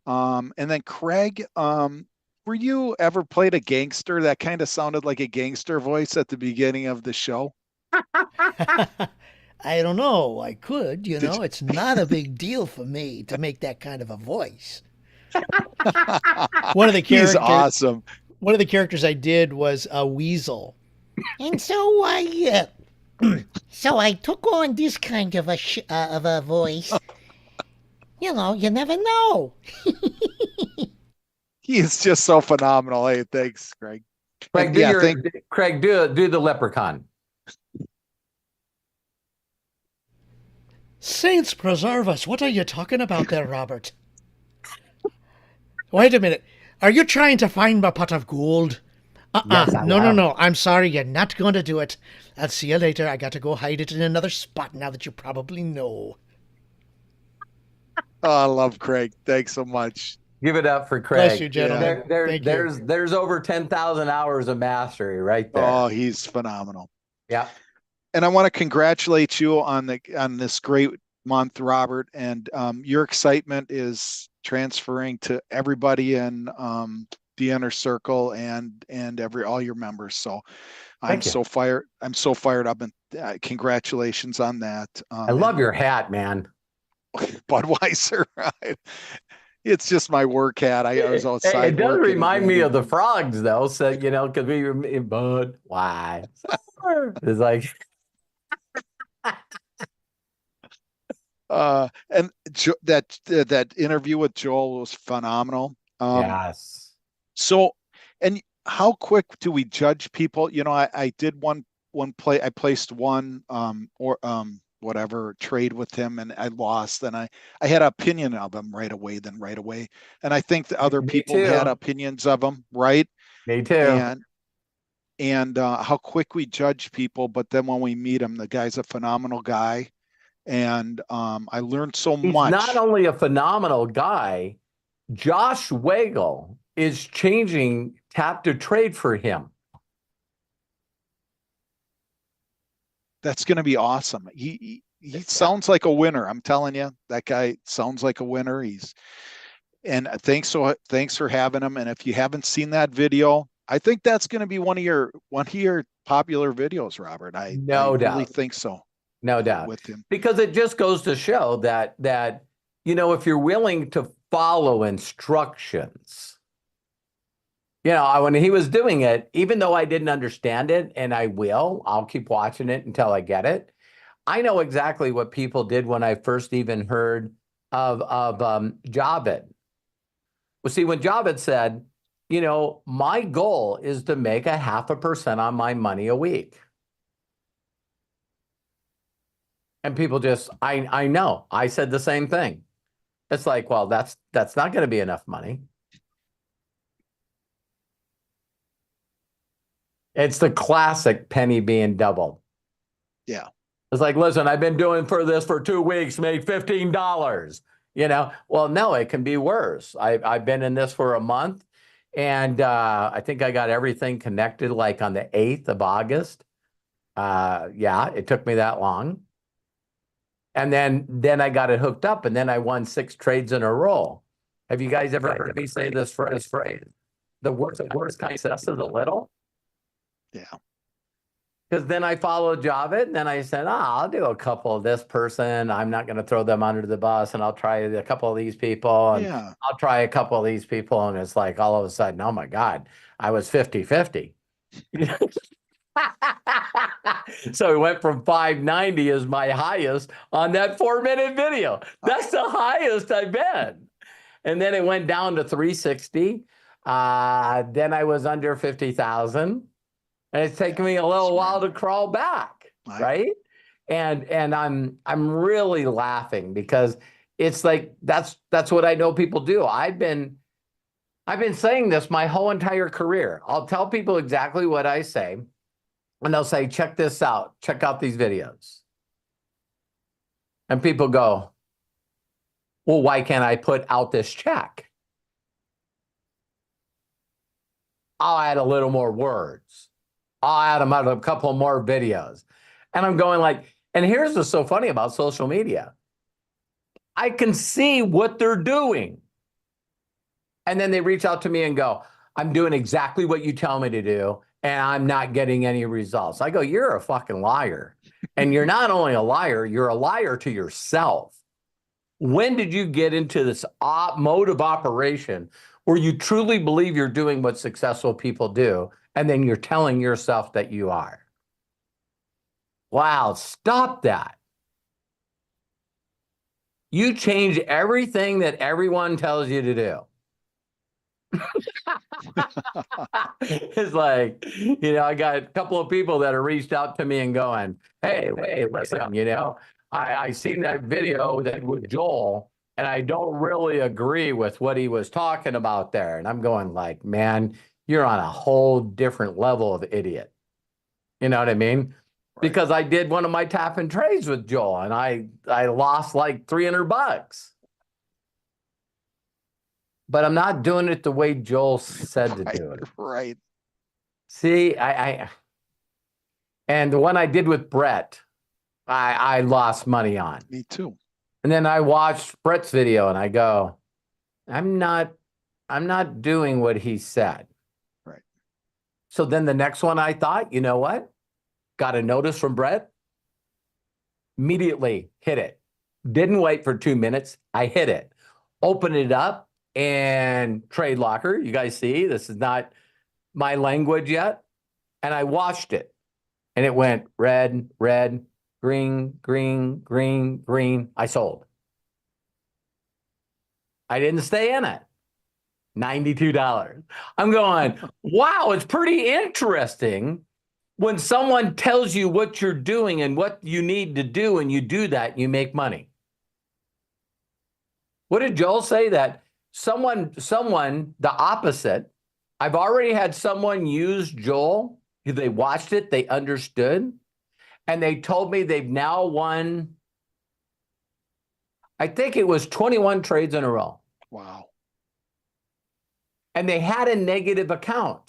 And then Craig, were you ever played a gangster? That kind of sounded like a gangster voice at the beginning of the show. I don't know. I could, it's not a big deal for me to make that kind of a voice. One of the characters, He's awesome. One of the characters I did was a weasel. And so I took on this kind of a voice. You never know. He is just so phenomenal. Hey, thanks, Craig. Craig, Craig, do the leprechaun. Saints preserve us. What are you talking about there, Robert? Wait a minute. Are you trying to find my pot of gold? Yes, No. I'm sorry. You're not going to do it. I'll see you later. I got to go hide it in another spot now that you probably know. Oh, I love Craig. Thanks so much. Give it up for Craig. Bless you, gentlemen. There's over 10,000 hours of mastery right there. Oh, he's phenomenal. Yeah. And I want to congratulate you on this great month, Robert. And your excitement is transferring to everybody in the inner circle and all your members. So I'm so fired up, and congratulations on that. I love your hat, man. Budweiser. It's just my work hat. I was outside. It does remind me of the frogs, though. So because we were in Budweiser. It's like. And that interview with Joel was phenomenal. Yes. So, and how quick do we judge people? You know, I did one play. I placed one whatever trade with him, and I lost. And I had an opinion of him right away. And I think the other Me people had too. opinions of him, right? Me too. And how quick we judge people, but then when we meet him, the guy's a phenomenal guy, and I learned so He's much. not only a phenomenal guy, Josh Wagle is changing tap to trade for him. That's going to be awesome. He sounds like a winner. I'm telling you, that guy sounds like a winner. And thanks for having him. And if you haven't seen that video, I think that's going to be one of your popular videos, Robert. I really think so. No doubt. With him. Because it just goes to show that if you're willing to follow instructions, when he was doing it, even though I didn't understand it, and I'll keep watching it until I get it. I know exactly what people did when I first even heard of Javed. Well, see, when Javed said, my goal is to make 0.5% on my money a week. And people just, I know, I said the same thing. It's like, well, that's not going to be enough money. It's the classic penny being doubled. Yeah. It's like, listen, I've been doing this for 2 weeks, made $15. Well, no, it can be worse. I've been in this for a month, and I think I got everything connected like on the 8th of August. Yeah, it took me that long. And then I got it hooked up, and then I won 6 trades in a row. Have you guys ever heard me say this phrase? The worst kind of success is a little. Yeah. Because then I followed Javed, and then I said, I'll do a couple of this person. I'm not going to throw them under the bus, and I'll try a couple of these people, and I'll try a couple of these people. And it's like all of a sudden, oh my God, I was 50-50. So it went from 590 as my highest on that 4-minute video. That's the highest I've been. And then it went down to 360. Then I was under 50,000. And it's taken me a little while to crawl back, right? And I'm really laughing because it's like that's what I know people do. I've been saying this my whole entire career. I'll tell people exactly what I say, and they'll say, check this out, check out these videos. And people go, well, why can't I put out this check? I'll add a little more words. I'll add them out of a couple more videos. And I'm going like, and here's what's so funny about social media. I can see what they're doing. And then they reach out to me and go, I'm doing exactly what you tell me to do, and I'm not getting any results. I go, you're a fucking liar. And you're not only a liar, you're a liar to yourself. When did you get into this mode of operation where you truly believe you're doing what successful people do, and then you're telling yourself that you are? Wow, stop that. You change everything that everyone tells you to do. It's like, I got a couple of people that have reached out to me and going, hey, listen, I seen that video with Joel, and I don't really agree with what he was talking about there. And I'm going like, man, you're on a whole different level of idiot. You know what I mean? Right. Because I did one of my tap and trades with Joel, and I lost like $300. But I'm not doing it the way Joel said to do it. Right. See, and the one I did with Brett, I lost money on. Me too. And then I watched Brett's video and I go, I'm not doing what he said. Right. So then the next one I thought, you know what? Got a notice from Brett. Immediately hit it. Didn't wait for 2 minutes. I hit it. Opened it up. And Trade Locker, you guys see, this is not my language yet. And I watched it. And it went red, red, green, green, green, green. I sold. I didn't stay in it. $92. I'm going, wow, it's pretty interesting when someone tells you what you're doing and what you need to do, and you do that, you make money. What did Joel say? That someone, the opposite. I've already had someone use Joel. They watched it, they understood, and they told me they've now won, I think it was 21 trades in a row. Wow. And they had a negative account.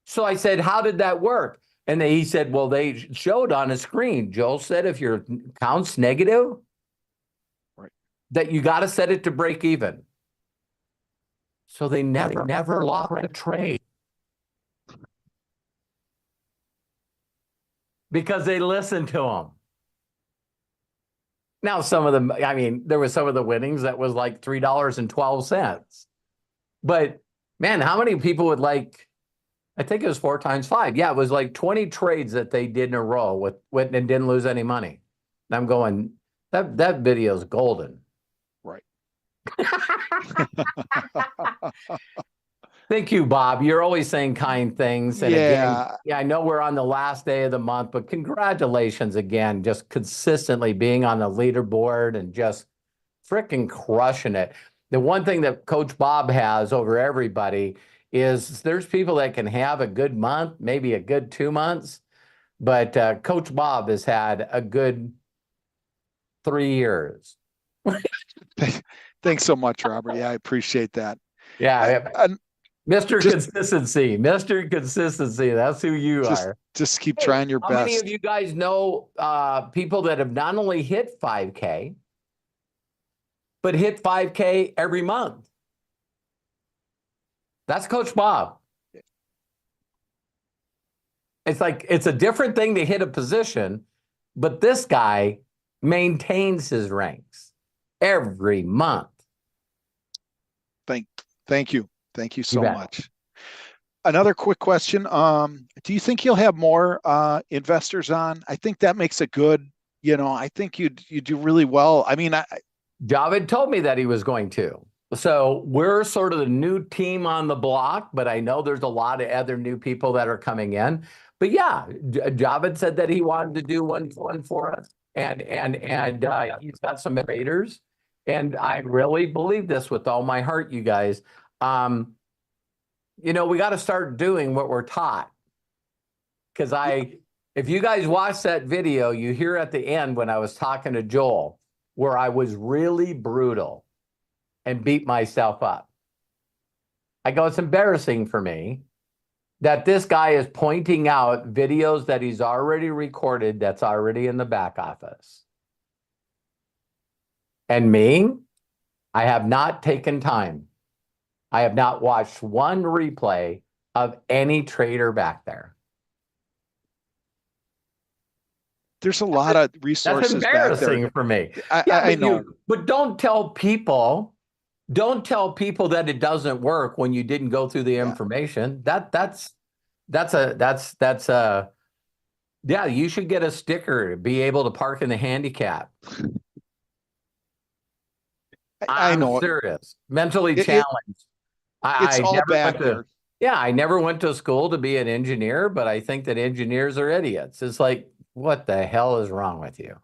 So I said, how did that work? And he said, well, they showed on a screen. Joel said, if your account's negative, right, that you got to set it to break even. So they never lost a trade. Because they listened to him. Now, some of them, I mean, there was some of the winnings that was like $3.12. But man, how many people would like, I think it was 4 times 5. Yeah, it was like 20 trades that they did in a row with and didn't lose any money. And I'm going, that video is golden. Right. Thank you, Bob. You're always saying kind things. And again, yeah, I know we're on the last day of the month, but congratulations again, just consistently being on the leaderboard and just freaking crushing it. The one thing that Coach Bob has over everybody is there's people that can have a good month, maybe a good 2 months, but Coach Bob has had a good 3 years. Thanks so much, Robert. Yeah, I appreciate that. Yeah. Mr. Consistency, Mr. Consistency. That's who you are. Just keep trying your best. How many of you guys know people that have not only hit 5K, but hit 5K every month? That's Coach Bob. It's like, it's a different thing to hit a position, but this guy maintains his ranks every month. Thank you. Thank you so much. Another quick question. Do you think he'll have more investors on? I think that makes it good. You know, I think you do really well. I mean, Javid told me that he was going to. So we're sort of the new team on the block, but I know there's a lot of other new people that are coming in. But yeah, Javid said that he wanted to do one for us, and he's got some traders, and I really believe this with all my heart, you guys. You know, we got to start doing what we're taught. Because if you guys watch that video, you hear at the end when I was talking to Joel, where I was really brutal and beat myself up. I go, it's embarrassing for me that this guy is pointing out videos that he's already recorded that's already in the back office. And me, I have not taken time. I have not watched one replay of any trader back there. There's a lot of resources That's embarrassing back there. for me. I know. But don't tell people that it doesn't work when you didn't go through the information. That's yeah, you should get a sticker to be able to park in the handicap. I know. I'm serious. Mentally challenged. It's all back there. Yeah, I never went to school to be an engineer, but I think that engineers are idiots. It's like, what the hell is wrong with you?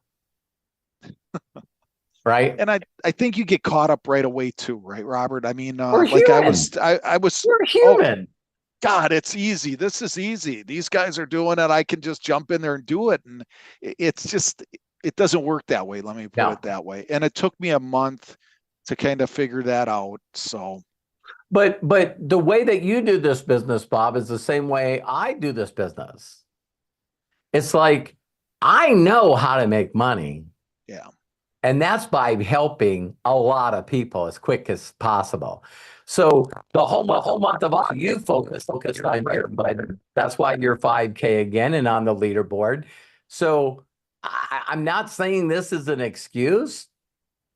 Right? And I think you get caught up right away too, right, Robert? I mean, We're like human. I was. We're human. Oh, God, it's easy. This is easy. These guys are doing it. I can just jump in there and do it. And it's just, it doesn't work that way. Let me put it that way. And it took me a month to kind of figure that out. So. But the way that you do this business, Bob, is the same way I do this business. It's like, I know how to make money. Yeah. And that's by helping a lot of people as quick as possible. So the whole month of August, you focus on everybody. That's why you're 5K again and on the leaderboard. So I'm not saying this is an excuse,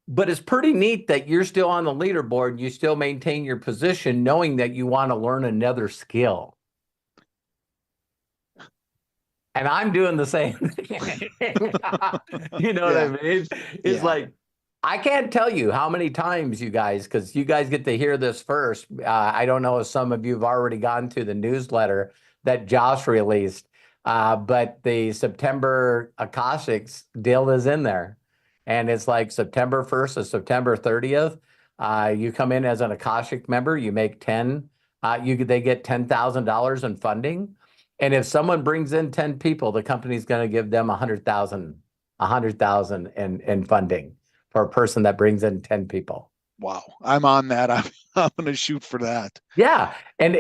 but it's pretty neat that you're still on the leaderboard. You still maintain your position, knowing that you want to learn another skill. And I'm doing the same thing. You know what I mean? It's Yeah. like, I can't tell you how many times you guys, because you guys get to hear this first. I don't know if some of you have already gone to the newsletter that Josh released, but the September Akashics deal is in there. And it's like September 1st to September 30th. You come in as an Akashic member, you make 10, they get $10,000 in funding. And if someone brings in 10 people, the company's going to give them 100,000 in funding for a person that brings in 10 people. Wow. I'm on that. I'm going to shoot for that. Yeah. And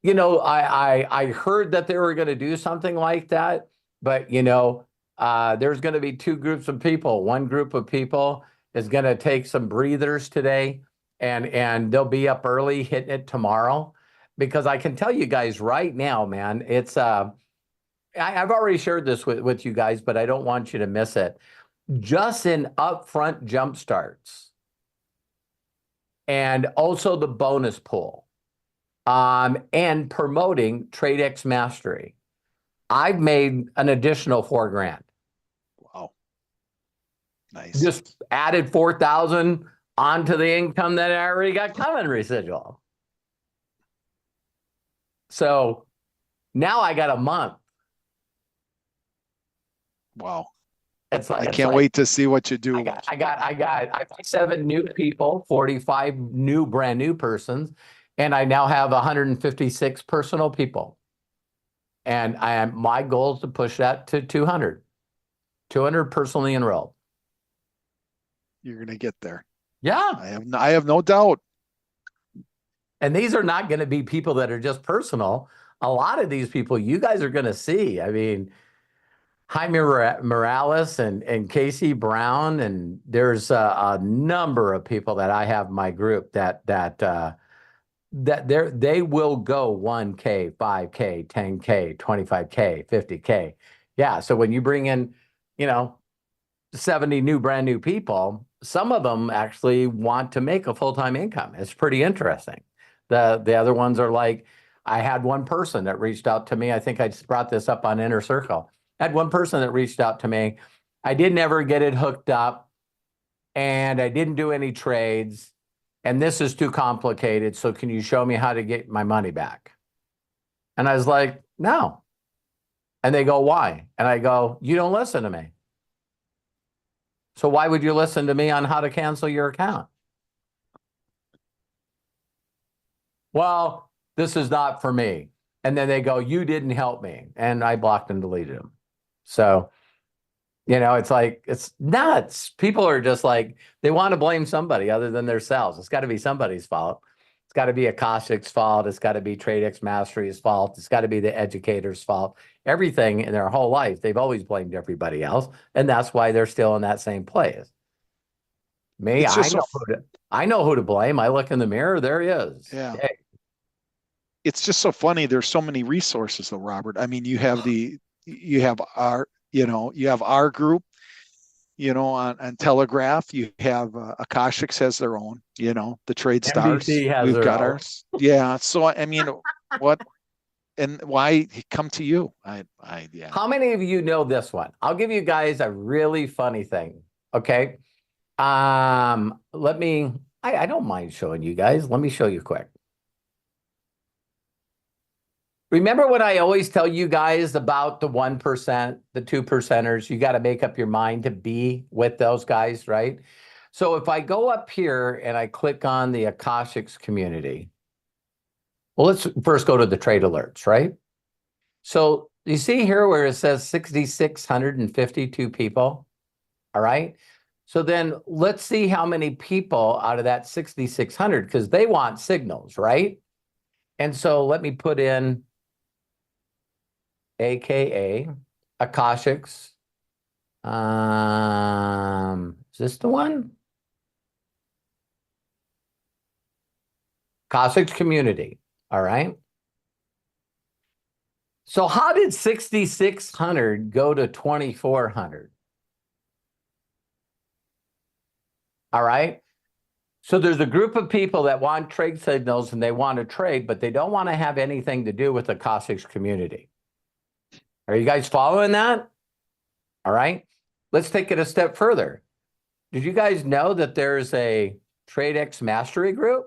you know, I heard that they were going to do something like that, but you know, there's going to be two groups of people. One group of people is going to take some breathers today, and they'll be up early hitting it tomorrow, because I can tell you guys right now, man, it's I've already shared this with you guys, but I don't want you to miss it. Just in upfront jump starts, and also the bonus pool, and promoting TradeX Mastery, I've made an additional $4,000. Wow. Nice. Just added 4,000 onto the income that I already got coming residual. So now I got a month. Wow. It's like, I can't wait to see what you do. I got 7 new people, 45 brand new persons, and I now have 156 personal people. And my goal is to push that to 200 personally enrolled. You're going to get there. Yeah. I have no doubt. And these are not going to be people that are just personal. A lot of these people you guys are going to see. I mean, Jaime Morales and Casey Brown, and there's a number of people that I have in my group that they will go 1K, 5K, 10K, 25K, 50K. Yeah. So when you bring in, you know, 70 brand new people, some of them actually want to make a full-time income. It's pretty interesting. The other ones are like, I had one person that reached out to me. I think I just brought this up on Inner Circle. I had one person that reached out to me. I didn't ever get it hooked up, and I didn't do any trades, and this is too complicated. So can you show me how to get my money back? And I was like, no. And they go, why? And I go, you don't listen to me. So why would you listen to me on how to cancel your account? Well, this is not for me. And then they go, you didn't help me. And I blocked and deleted them. So, you know, it's like, it's nuts. People are just like, they want to blame somebody other than themselves. It's got to be somebody's fault. It's got to be Akashic's fault. It's got to be TradeX Mastery's fault. It's got to be the educator's fault. Everything in their whole life, they've always blamed everybody else. And that's why they're still in that same place. Me, I know who to blame. I look in the mirror, there he is. Yeah. Hey. It's just so funny. There's so many resources though, Robert. I mean, you have our group, you know, on Telegraph. You have Akashics has their own, you know, the Trade Stars. We've got ours. Yeah. So, I mean, what, and why come to you? Yeah. How many of you know this one? I'll give you guys a really funny thing. Okay. I don't mind showing you guys. Let me show you quick. Remember what I always tell you guys about the 1%, the 2%ers? You got to make up your mind to be with those guys, right? So if I go up here and I click on the Akashics community, well, let's first go to the trade alerts, right? So you see here where it says 6,652 people, all right? So then let's see how many people out of that 6,600, because they want signals, right? And so let me put in AKA Akashics. Is this the one? Akashics community. All right. So how did 6,600 go to 2,400? All right. So there's a group of people that want trade signals and they want to trade, but they don't want to have anything to do with the Akashics community. Are you guys following that? All right. Let's take it a step further. Did you guys know that there's a TradeX Mastery group?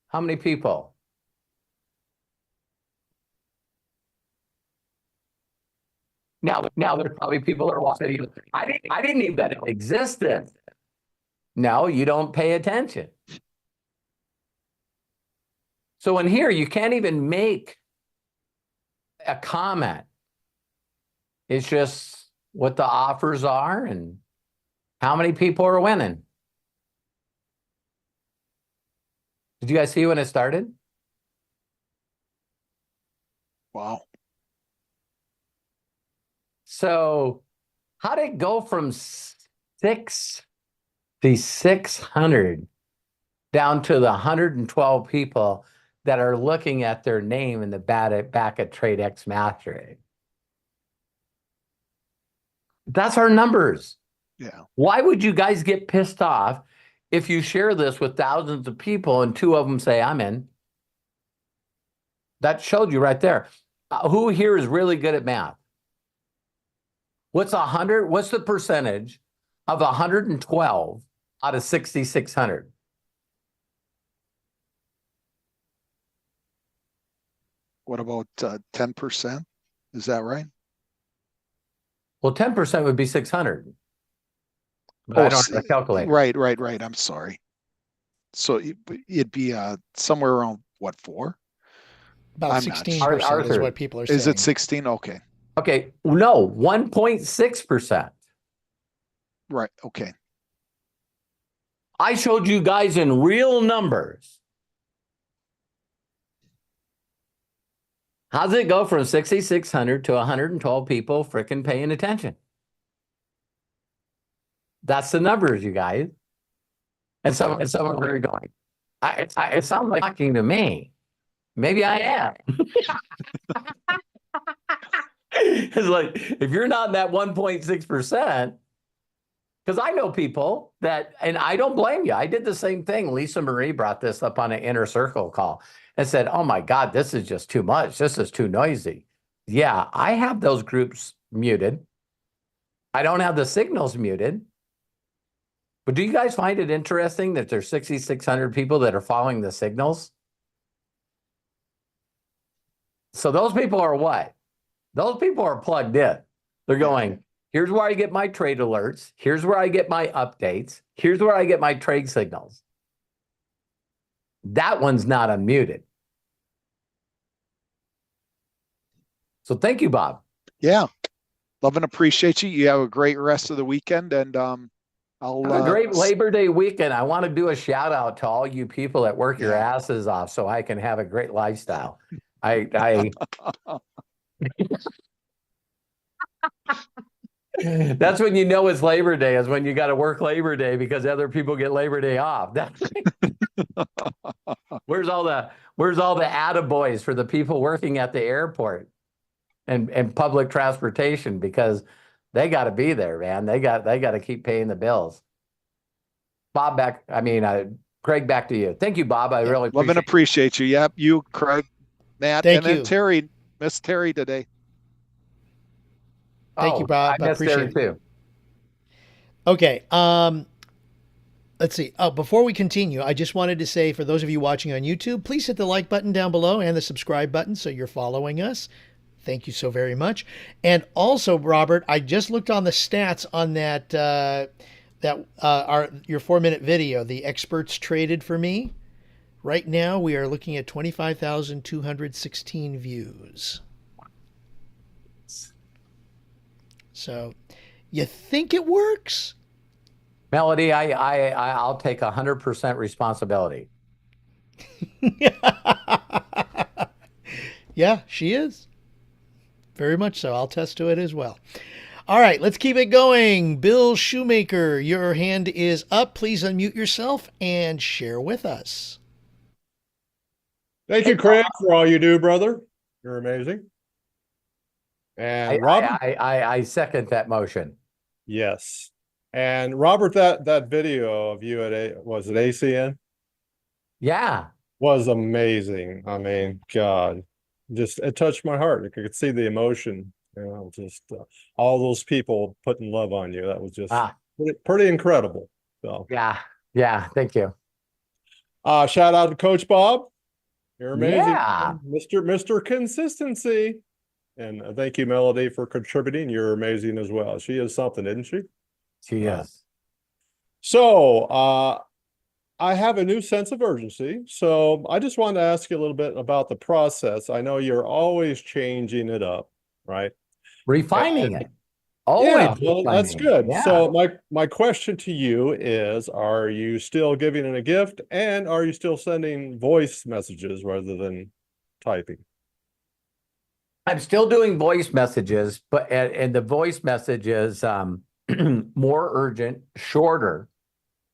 How many people? Now there's probably people that are watching. I didn't even know it existed. No, you don't pay attention. So in here, you can't even make a comment. It's just what the offers are and how many people are winning. Did you guys see when it started? Wow. So how did it go from 600 down to the 112 people that are looking at their name in the back at TradeX Mastery? That's our numbers. Yeah. Why would you guys get pissed off if you share this with thousands of people and 2 of them say, I'm in? That showed you right there. Who here is really good at math? What's 100? What's the percentage of 112 out of 6,600? What about 10%? Is that right? Well, 10% would be 600. But I don't have a calculator. Right. I'm sorry. So it'd be somewhere around what, 4? About I'm not 16% is Arthur, what people are saying. Is it 16? Okay. Okay, no, 1.6%. Right. Okay. I showed you guys in real numbers. How's it go from 6,600 to 112 people freaking paying attention? That's the numbers, you guys. And some are going, it sounds like talking to me. Maybe I am. It's like, if you're not in that 1.6%, because I know people that, and I don't blame you. I did the same thing. Lisa Marie brought this up on an inner circle call and said, oh my God, this is just too much. This is too noisy. Yeah, I have those groups muted. I don't have the signals muted. But do you guys find it interesting that there's 6,600 people that are following the signals? So those people are what? Those people are plugged in. They're going, here's where I get my trade alerts. Here's where I get my updates. Here's where I get my trade signals. That one's not unmuted. So thank you, Bob. Yeah. Love and appreciate you. You have a great rest of the weekend, and I'll Have a great Labor Day weekend. I want to do a shout out to all you people that work your Yeah. asses off so I can have a great lifestyle. I That's when you know it's Labor Day, is when you got to work Labor Day because other people get Labor Day off. Where's all the attaboys for the people working at the airport and public transportation, because they got to be there, man. They got to keep paying the bills. Bob, Craig, back to you. Thank you, Bob. I really love and appreciate you. Yep, you, Craig, Matt, Thank and then you. Terry. Miss Terry today. Thank you, Bob. I missed appreciate Terry it. too. Okay. Let's see. Oh, before we continue, I just wanted to say, for those of you watching on YouTube, please hit the like button down below and the subscribe button so you're following us. Thank you so very much. And also, Robert, I just looked on the stats on that your 4-minute video, the experts traded for me. Right now, we are looking at 25,216 views. So, you think it works? Melody, I'll take 100% responsibility. Yeah, she is. Very much so. I'll test to it as well. All right, let's keep it going. Bill Shoemaker, your hand is up. Please unmute yourself and share with us. Thank you, Craig, for all you do, brother. You're amazing. And Robert, I second that motion. yes. And Robert, that video of you at was it ACN? Yeah. Was amazing. I mean, God, just it touched my heart. I could see the emotion, just all those people putting love on you. That was just pretty incredible. So yeah, thank you. Shout out to Coach Bob. You're amazing, Yeah. Mr. Consistency. And thank you, Melody, for contributing. You're amazing as well. She is something, isn't she? She is. So I have a new sense of urgency. So I just wanted to ask you a little bit about the process. I know you're always changing it up, right? Refining it. Yeah, Always well, that's refining it. good. Yeah. So my question to you is, are you still giving it a gift, and are you still sending voice messages rather than typing? I'm still doing voice messages, but and the voice message is more urgent, shorter,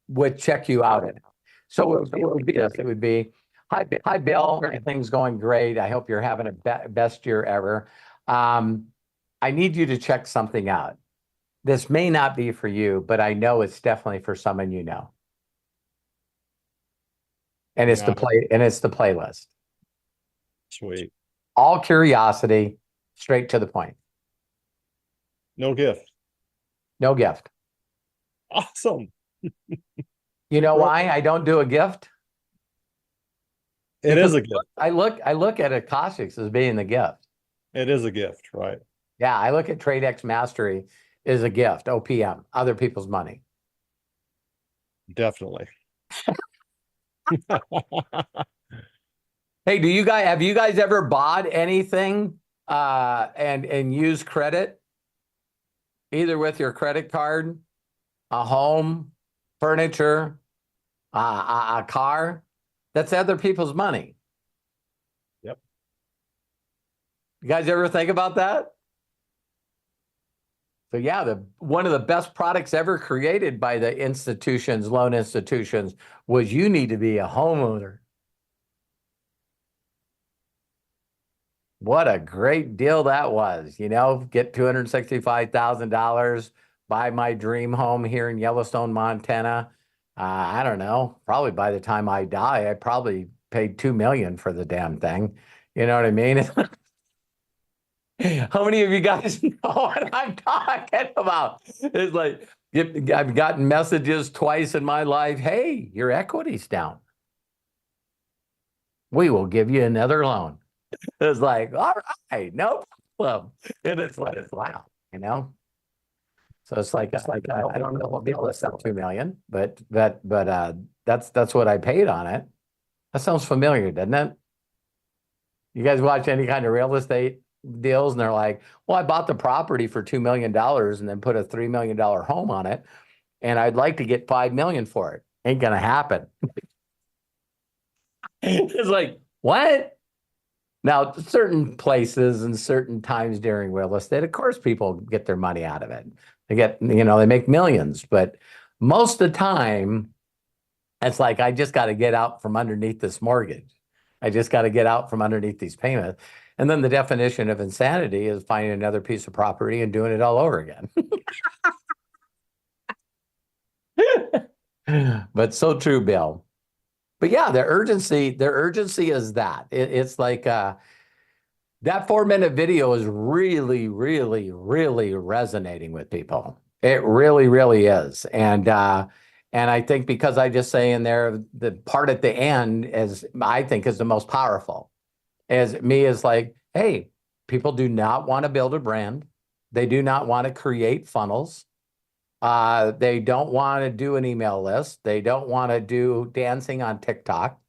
would check you out. So it would be this. It would be, hi Bill, everything's going great. I hope you're having a best year ever. I need you to check something out. This may not be for you, but I know it's definitely for someone you know. And it's the playlist. Sweet. All curiosity, straight to the point. No gift. No gift. Awesome. You know why I don't do a gift? It is a gift. I look at Akashics as being the gift. It is a gift, right? Yeah, I look at TradeX Mastery as a gift, OPM, other people's money. Definitely. Hey, have you guys ever bought anything and used credit? Either with your credit card, a home, furniture, a car? That's other people's money. Yep. You guys ever think about that? So yeah, one of the best products ever created by the institutions, loan institutions, was you need to be a homeowner. What a great deal that was, get $265,000, buy my dream home here in Yellowstone, Montana. I don't know, probably by the time I die, I probably paid $2 million for the damn thing. You know what I mean? How many of you guys know what I'm talking about? It's like, I've gotten messages twice in my life. Hey, your equity's down. We will give you another loan. It's like, all right, no problem. And it's like, wow, So it's like I don't know what people sell 2 million, but that's what I paid on it. That sounds familiar, doesn't it? You guys watch any kind of real estate deals and they're like, well, I bought the property for $2 million and then put a $3 million home on it, and I'd like to get $5 million for it. Ain't gonna happen. It's like, what? Now, certain places and certain times during real estate, of course, people get their money out of it. They make millions, but most of the time, it's like, I just got to get out from underneath this mortgage. I just got to get out from underneath these payments. And then the definition of insanity is finding another piece of property and doing it all over again. But so true, Bill. But yeah, their urgency is that. It's like that 4-minute video is really, really, really resonating with people. It really, really is. And I think because I just say in there, the part at the end I think is the most powerful. Is like, hey, people do not want to build a brand. They do not want to create funnels. They don't want to do an email list. They don't want to do dancing on TikTok.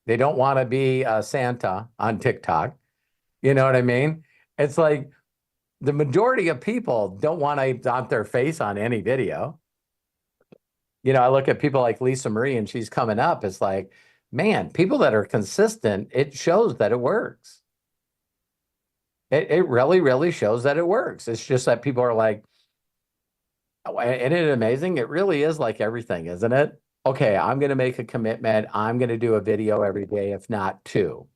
They don't want to be Santa on TikTok. You know what I mean? It's like the majority of people don't want to dump their face on any video. I look at people like Lisa Marie and she's coming up. It's like, man, people that are consistent, it shows that it works. It really, really shows that it works. It's just that people are like, isn't it amazing? It really is like everything, isn't it? Okay, I'm going to make a commitment. I'm going to do a video every day, if not 2.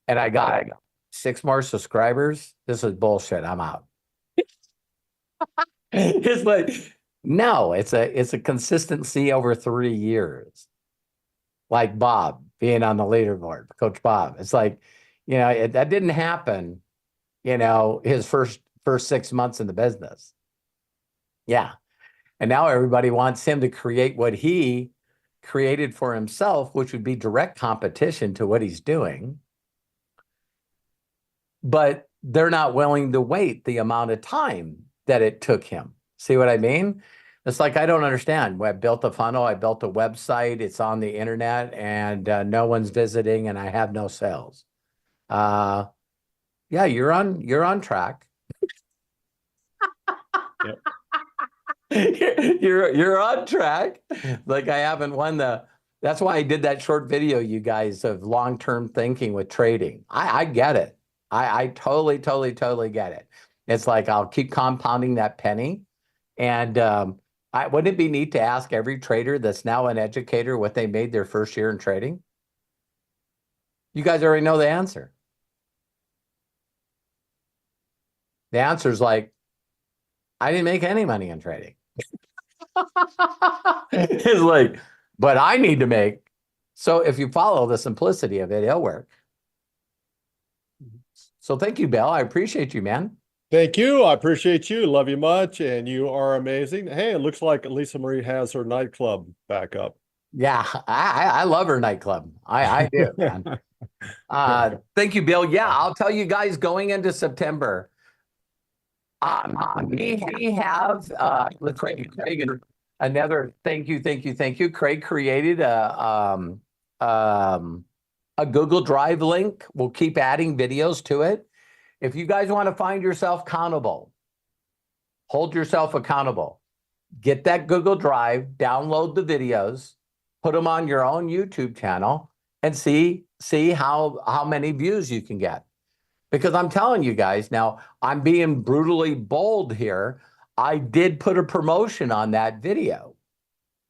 And I got 6 more subscribers. This is bullshit. I'm out. It's like, no, it's a consistency over 3 years. Like Bob, being on the leaderboard, Coach Bob. It's like, that didn't happen, his first 6 months in the business. Yeah. And now everybody wants him to create what he created for himself, which would be direct competition to what he's doing. But they're not willing to wait the amount of time that it took him. See what I mean? It's like, I don't understand. I built a funnel, I built a website, it's on the internet, and no one's visiting, and I have no sales. Yeah, you're on track. Yep. You're on track. Like, I haven't won that's why I did that short video, you guys, of long-term thinking with trading. I get it. I totally get it. It's like, I'll keep compounding that penny. And wouldn't it be neat to ask every trader that's now an educator what they made their first year in trading? You guys already know the answer. The answer is like, I didn't make any money in trading. It's like, but I need to make. So if you follow the simplicity of it, it'll work. So thank you, Bill. I appreciate you, man. Thank you. I appreciate you. Love you much. And you are amazing. Hey, it looks like Lisa Marie has her nightclub back up. Yeah, I love her nightclub. I do, man. Thank you, Bill. Yeah, I'll tell you guys, going into September, we have Craig, another thank you. Craig created a Google Drive link. We'll keep adding videos to it. If you guys want to find yourself accountable, hold yourself accountable, get that Google Drive, download the videos, put them on your own YouTube channel, and see how many views you can get. Because I'm telling you guys, now I'm being brutally bold here. I did put a promotion on that video.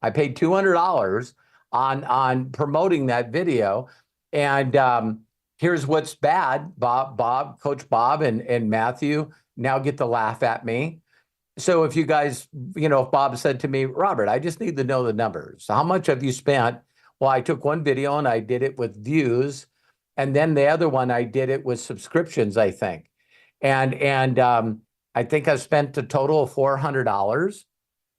I paid $200 on promoting that video. And here's what's bad. Coach Bob and Matthew now get to laugh at me. So if you guys, if Bob said to me, Robert, I just need to know the numbers. How much have you spent? Well, I took one video and I did it with views. And then the other one, I did it with subscriptions, I think. And I think I spent a total of $400.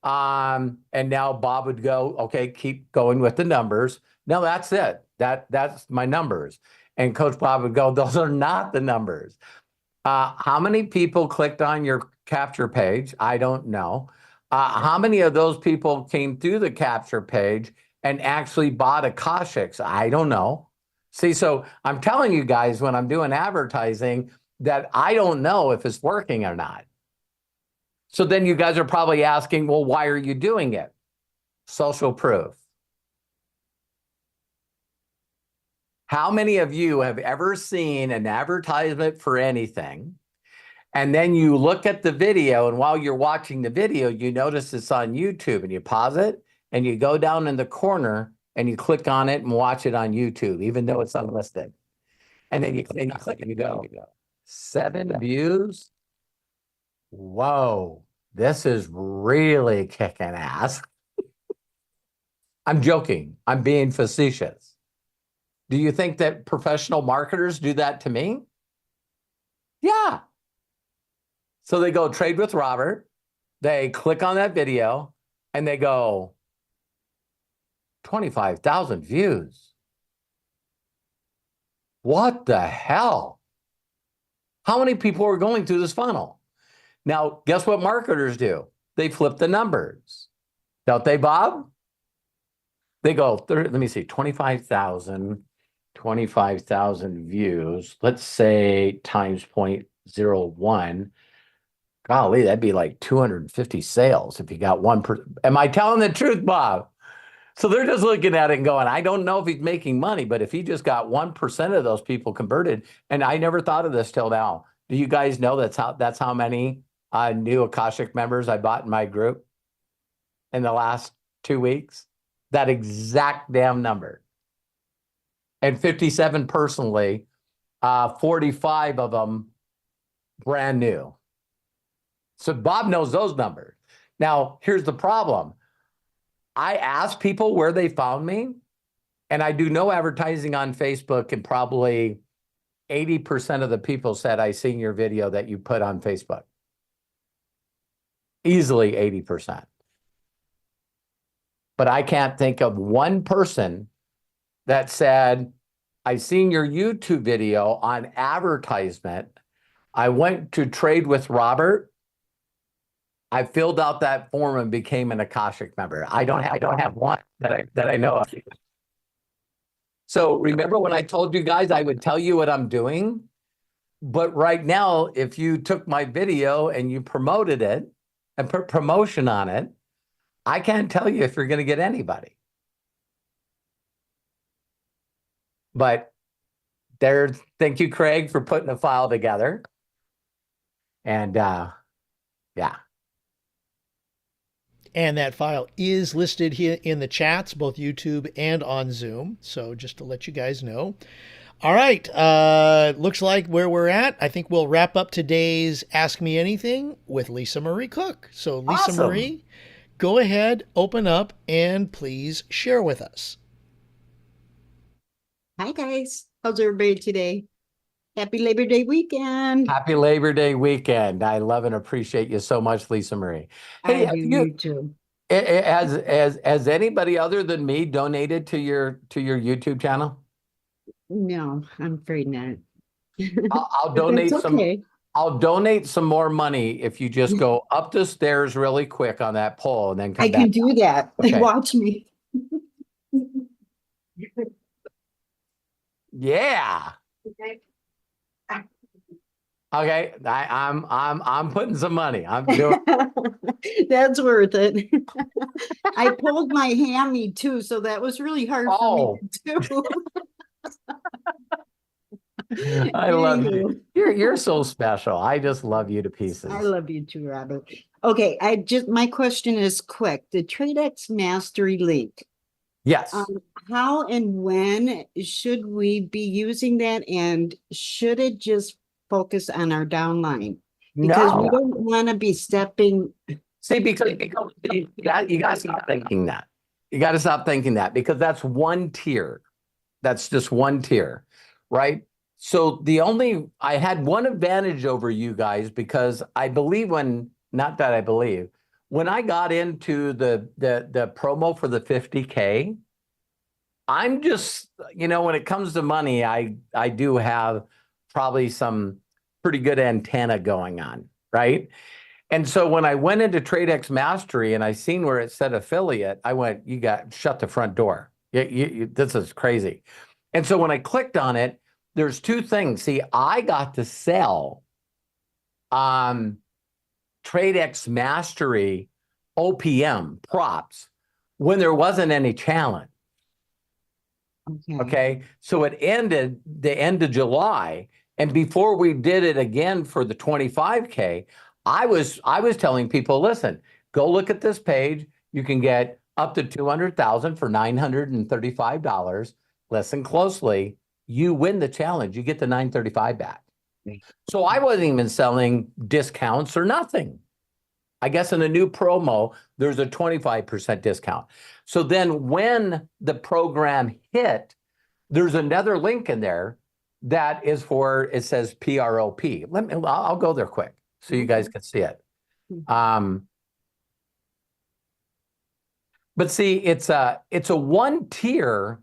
And now Bob would go, okay, keep going with the numbers. No, that's it. That's my numbers. And Coach Bob would go, those are not the numbers. How many people clicked on your capture page? I don't know. How many of those people came through the capture page and actually bought Akashics? I don't know. See, so I'm telling you guys, when I'm doing advertising, that I don't know if it's working or not. So then you guys are probably asking, well, why are you doing it? Social proof. How many of you have ever seen an advertisement for anything, and then you look at the video, and while you're watching the video, you notice it's on YouTube, and you pause it, and you go down in the corner, and you click on it and watch it on YouTube, even though it's unlisted. And then you click and you go, 7 views? Whoa, this is really kicking ass. I'm joking. I'm being facetious. Do you think that professional marketers do that to me? Yeah. So they go trade with Robert. They click on that video and they go, 25,000 views. What the hell? How many people are going through this funnel? Now, guess what marketers do? They flip the numbers. Don't they, Bob? They go, let me see, 25,000 views. Let's say times 0.01. Golly, that'd be like 250 sales if you got 1%. Am I telling the truth, Bob? So they're just looking at it and going, I don't know if he's making money, but if he just got 1% of those people converted, and I never thought of this till now. Do you guys know that's how many new Akashic members I bought in my group in the last 2 weeks? That exact damn number. And 57 personally, 45 of them brand new. So Bob knows those numbers. Now, here's the problem. I asked people where they found me, And I do no advertising on Facebook, and probably 80% of the people said, I seen your video that you put on Facebook. Easily 80%. But I can't think of one person that said, I seen your YouTube video on advertisement. I went to Trade with Robert. I filled out that form and became an Akashic member. I don't have one that I know of. So remember when I told you guys I would tell you what I'm doing? But right now, if you took my video and you promoted it and put promotion on it, I can't tell you if you're going to get anybody. But thank you, Craig, for putting a file together. And yeah. And that file is listed here in the chats, both YouTube and on Zoom. So just to let you guys know. All right. Looks like where we're at, I think we'll wrap up today's Ask Me Anything with Lisa Marie Cook. So Lisa Awesome. Marie, go ahead, open up, and please share with us. Hi guys, how's everybody today? Happy Labor Day weekend. Happy Labor Day weekend. I love and appreciate you so much, Lisa Marie. Hey, I do you too. has anybody other than me donated to your YouTube channel? No, I'm afraid not. I'll But donate that's some. okay. I'll donate some more money if you just go up the stairs really quick on that pole and then come I back. can do that. Okay. Watch me. Yeah. Okay. I'm putting some money. I'm doing. That's worth it. I pulled my hammy too, so that was really hard for me to do. I love Anywho. you. You're so special. I just love you to pieces. I love you too, Robert. Okay, my question is quick. The TradeX Mastery link. Yes. How and when should we be using that, and should it just focus on our downline? Because we No. don't want to be stepping. See, because you got to stop thinking that. You got to stop thinking that, because that's one tier. That's just one tier, right? So I had one advantage over you guys, because I believe when I got into the promo for the 50K, I'm just, when it comes to money, I do have probably some pretty good antenna going on, right? And so when I went into TradeX Mastery and I seen where it said affiliate, I went, shut the front door. This is crazy. And so when I clicked on it, there's two things. See, I got to sell TradeX Mastery OPM props when there wasn't any challenge. Okay. So it ended the end of July. And before we did it again for the 25K, I was telling people, listen, go look at this page. You can get up to 200,000 for $935. Listen closely. You win the challenge. You get the 935 back. So I wasn't even selling discounts or nothing. I guess in a new promo, there's a 25% discount. So then when the program hit, there's another link in there that is for, it says PROP. I'll go there quick so you guys can see it. But see, it's a one-tier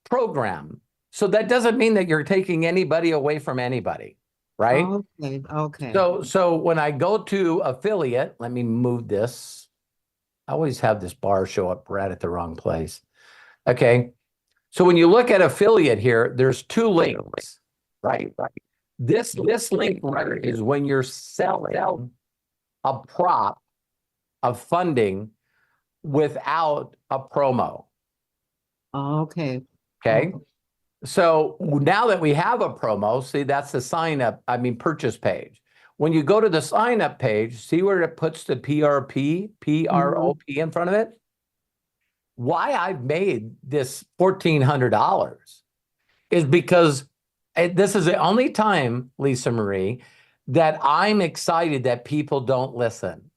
program. So that doesn't mean that you're taking anybody away from anybody, right? Okay. So when I go to affiliate, let me move this. I always have this bar show up right at the wrong place. Okay. So when you look at affiliate here, there's two links, right? This link right is when you're selling a prop of funding without a promo. Okay. Okay. So now that we have a promo, see, that's the purchase page. When you go to the sign up page, see where it puts the PROP in front of it? Why I've made this $1,400 is because this is the only time, Lisa Marie, that I'm excited that people don't listen.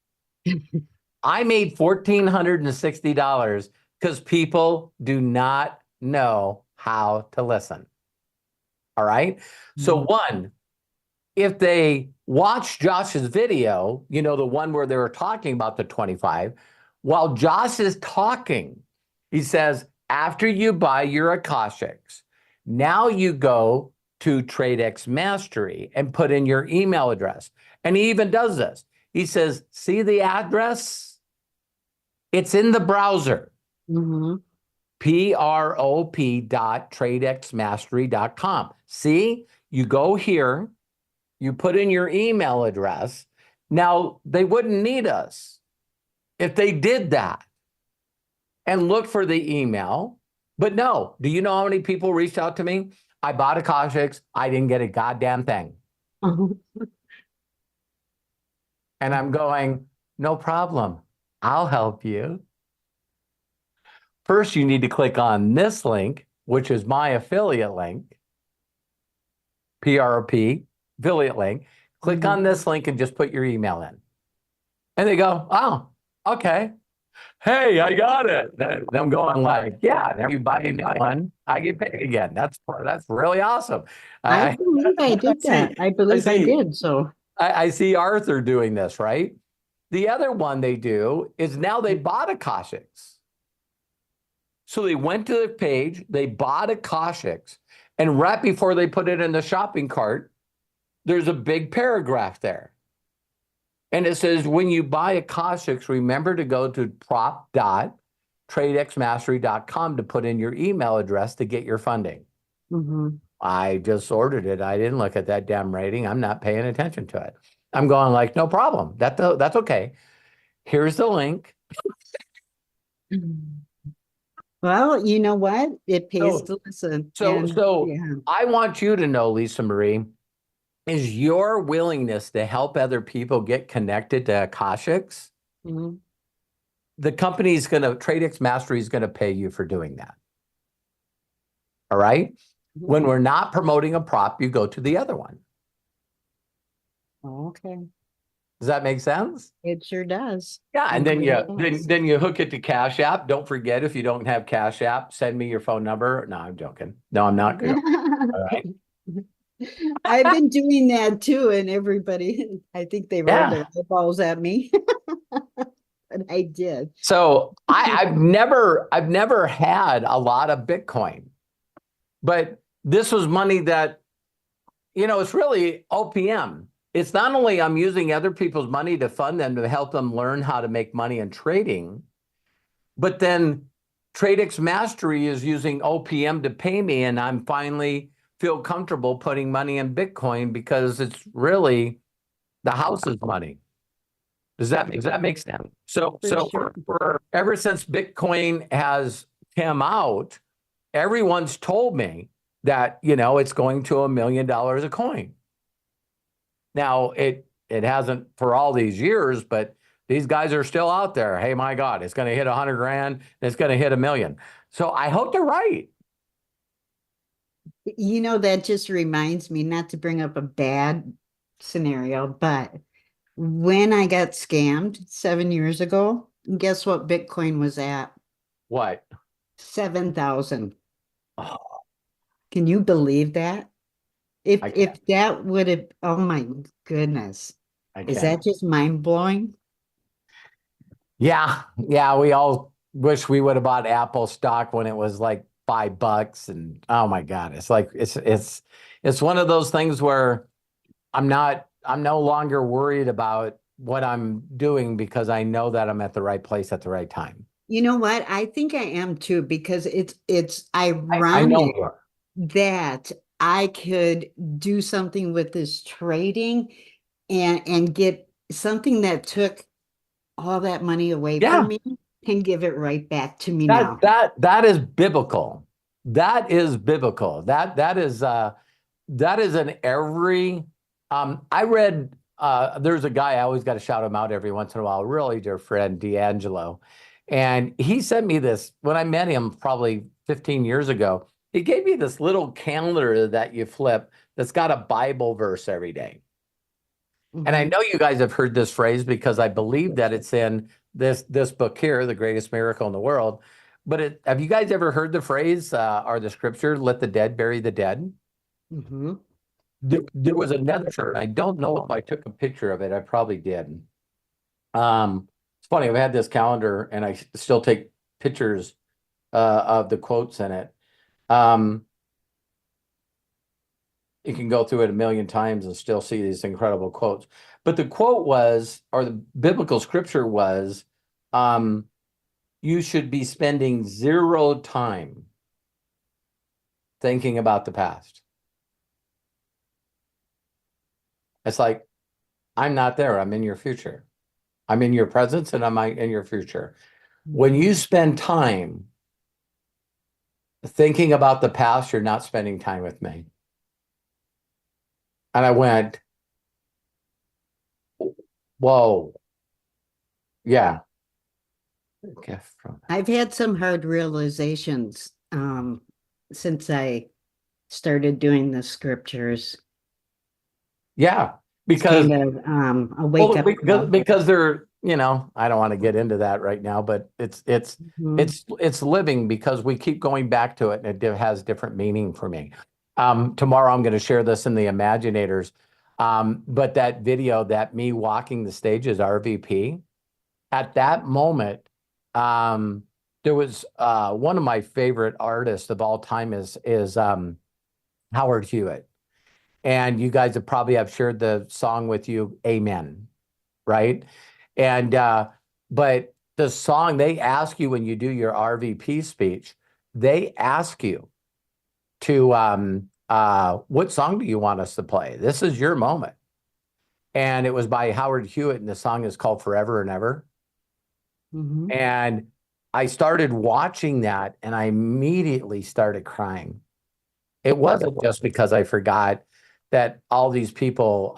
I made $1,460 because people do not know how to listen. All right. So one, if they watch Josh's video, you know, the one where they were talking about the 25, while Josh is talking, he says, after you buy your Akashics, now you go to TradeX Mastery and put in your email address. And he even does this. He says, see the address? It's in the browser. prop.tradexmastery.com. See, you go here, you put in your email address. Now, they wouldn't need us if they did that and look for the email. But no, do you know how many people reached out to me? I bought Akashics. I didn't get a goddamn thing. And I'm going, no problem. I'll help you. First, you need to click on this link, which is my affiliate link, PRP, affiliate link. Click on this link and just put your email in. And they go, oh, okay. Hey, I got it. Then I'm going like, yeah, and everybody one, I get paid again. That's really awesome. I believe I did that. I believe I did. So I see Arthur doing this, right? The other one they do is now they bought Akashics. So they went to the page, they bought Akashics, and right before they put it in the shopping cart, there's a big paragraph there. And it says, when you buy Akashics, remember to go to prop.tradexmastery.com to put in your email address to get your funding. I just ordered it. I didn't look at that damn rating. I'm not paying attention to it. I'm going like, no problem. That's okay. Here's the link. well, you know what? It pays to listen. So yeah. I want you to know, Lisa Marie, is your willingness to help other people get connected to Akashics. The company's TradeX Mastery is going to pay you for doing that. All right. When we're not promoting a prop, you go to the other one. Okay. Does that make sense? It sure does. Yeah, and then you hook it to Cash App. Don't forget, if you don't have Cash App, send me your phone number. No, I'm joking. No, I'm not good. All right. I've been doing that too, and everybody, I think they rolled their eyeballs at me. But I did. So I've never had a lot of Bitcoin, but this was money that, you know, it's really OPM. It's not only I'm using other people's money to fund them to help them learn how to make money in trading, but then TradeX Mastery is using OPM to pay me, and I'm finally feel comfortable putting money in Bitcoin because it's really the house's money. Does that make sense? So for ever since Bitcoin has come out, everyone's told me that, you know, it's going to $1 million a coin. Now it hasn't for all these years, but these guys are still out there. Hey, my God, it's going to hit 100 grand. And it's going to hit 1 million. So I hope they're right. You know, that just reminds me, not to bring up a bad scenario, but when I got scammed 7 years ago, guess what Bitcoin was at? What? 7,000. Oh. Can you believe that? If that would have, oh my goodness. Is that just mind blowing? Yeah. Yeah. We all wish we would have bought Apple stock when it was like $5, and oh my God, it's like it's one of those things where I'm no longer worried about what I'm doing because I know that I'm at the right place at the right time. You know what? I think I am too, because it's ironic I know you are. that I could do something with this trading and get something that took all that money away from me and give it right back to me now. That is biblical. That is biblical. That is an every I read there's a guy, I always got to shout him out every once in a while, really dear friend, D'Angelo. And he sent me this when I met him probably 15 years ago. He gave me this little calendar that you flip that's got a Bible verse every day. And I know you guys have heard this phrase because I believe that it's in this book here, The Greatest Miracle in the World. but have you guys ever heard the phrase or the scripture, let the dead bury the dead? Mm-hmm. There was another, I don't know if I took a picture of it. I probably did. It's funny, I've had this calendar and I still take pictures of the quotes in it. You can go through it a million times and still see these incredible quotes. But the quote was, or the biblical scripture was, you should be spending 0 time thinking about the past. It's like, I'm not there. I'm in your future. I'm in your presence and I'm in your future. When you spend time thinking about the past, you're not spending time with me. And I went, whoa. Yeah. Gift from I've had some hard realizations since I started doing the scriptures. yeah, It's because kind of a wake up call. because they're, you know, I don't want to get into that right now, but it's Mhm. it's living because we keep going back to it and it has different meaning for me. Tomorrow I'm going to share this in the Imaginators. But that video, that me walking the stage as RVP, at that moment, there was one of my favorite artists of all time is Howard Hewitt. And you guys have probably have shared the song with you, Amen, right? And but the song, they ask you when you do your RVP speech, they ask you to what song do you want us to play? This is your moment. And it was by Howard Hewitt, and the song is called Forever and Ever. Mhm. And I started watching that and I immediately started crying. It wasn't just because I forgot that all these people,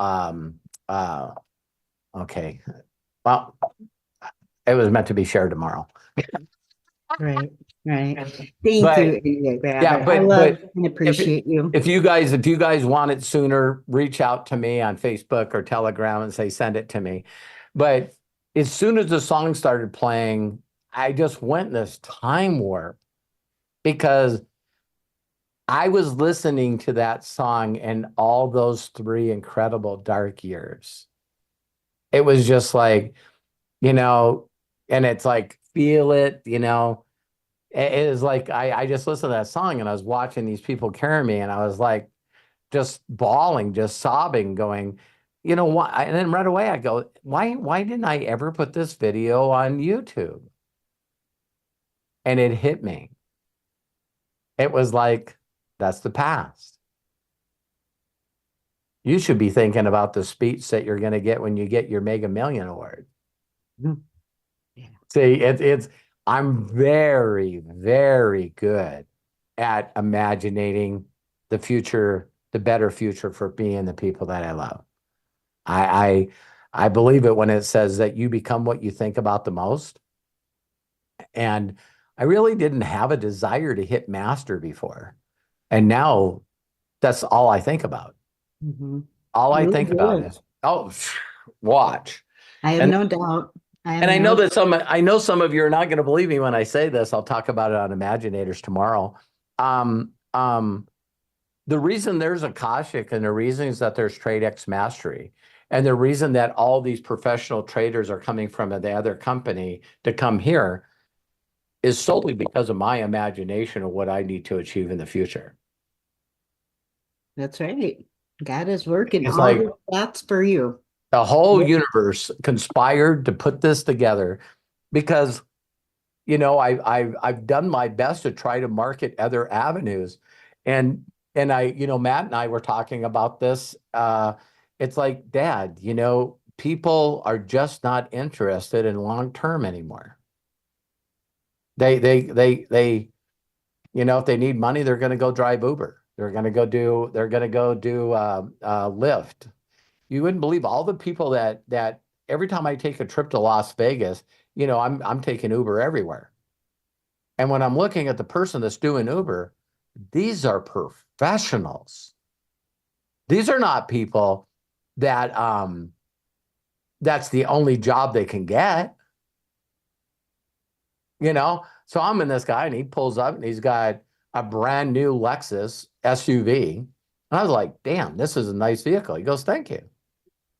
okay, well, it was meant to be shared tomorrow. Right, right. Thank But you, anyway, yeah, Robert. I love and if appreciate you. if you guys want it sooner, reach out to me on Facebook or Telegram and say send it to me. But as soon as the song started playing, I just went in this time warp because I was listening to that song in all those 3 incredible dark years. It was just like, you know, and it's like, feel it, you know. It is like, I just listened to that song and I was watching these people carry me and I was like, just bawling, just sobbing, going, you know what? And then right away I go, why didn't I ever put this video on YouTube? And it hit me. It was like, that's the past. You should be thinking about the speech that you're going to get when you get your Mega Million Award. Yeah. See, I'm very, very good at imagining the future, the better future for me and the people that I love. I believe it when it says that you become what you think about the most. And I really didn't have a desire to hit master before. And now that's all I think about. Mhm. All I Really think about good. is, oh, watch. I have And no doubt. and I know that I know some of you are not going to believe me when I say this. I'll talk about it on Imaginators tomorrow. The reason there's Akashic and the reason is that there's TradeX Mastery. And the reason that all these professional traders are coming from the other company to come here is solely because of my imagination of what I need to achieve in the future. That's right. God is working It's all like- the stats for you. The whole Yep. universe conspired to put this together because, you know, I've done my best to try to market other avenues. And you know, Matt and I were talking about this. It's like, Dad, you know, people are just not interested in long term anymore. They, you know, if they need money, they're going to go drive Uber. They're going to go do Lyft. You wouldn't believe all the people that every time I take a trip to Las Vegas, you know, I'm taking Uber everywhere. And when I'm looking at the person that's doing Uber, these are professionals. These are not people that that's the only job they can get. You know, So I'm in this guy and he pulls up and he's got a brand new Lexus SUV. And I was like, damn, this is a nice vehicle. He goes, thank you.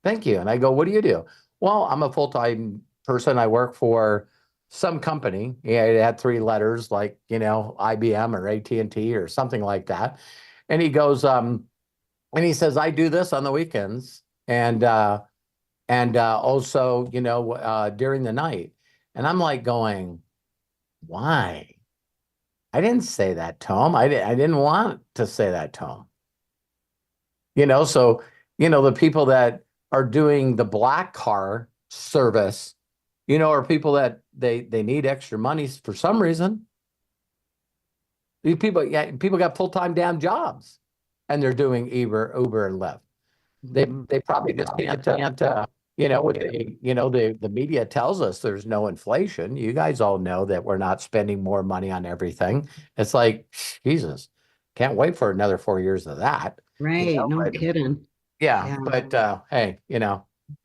Thank you. And I go, what do you do? Well, I'm a full-time person. I work for some company. Yeah, it had 3 letters like, IBM or AT&T or something like that. And he goes, and he says, I do this on the weekends and also, during the night. And I'm like going, why? I didn't say that to him. I didn't want to say that to him. So, the people that are doing the black car service, are people that they need extra money for some reason. These people got full-time damn jobs and they're doing Uber and Lyft. They probably just can't, the media tells us there's no inflation. You guys all know that we're not spending more money on everything. It's like, Jesus, can't wait for another 4 years of that. Right. No kidding. Yeah. But hey,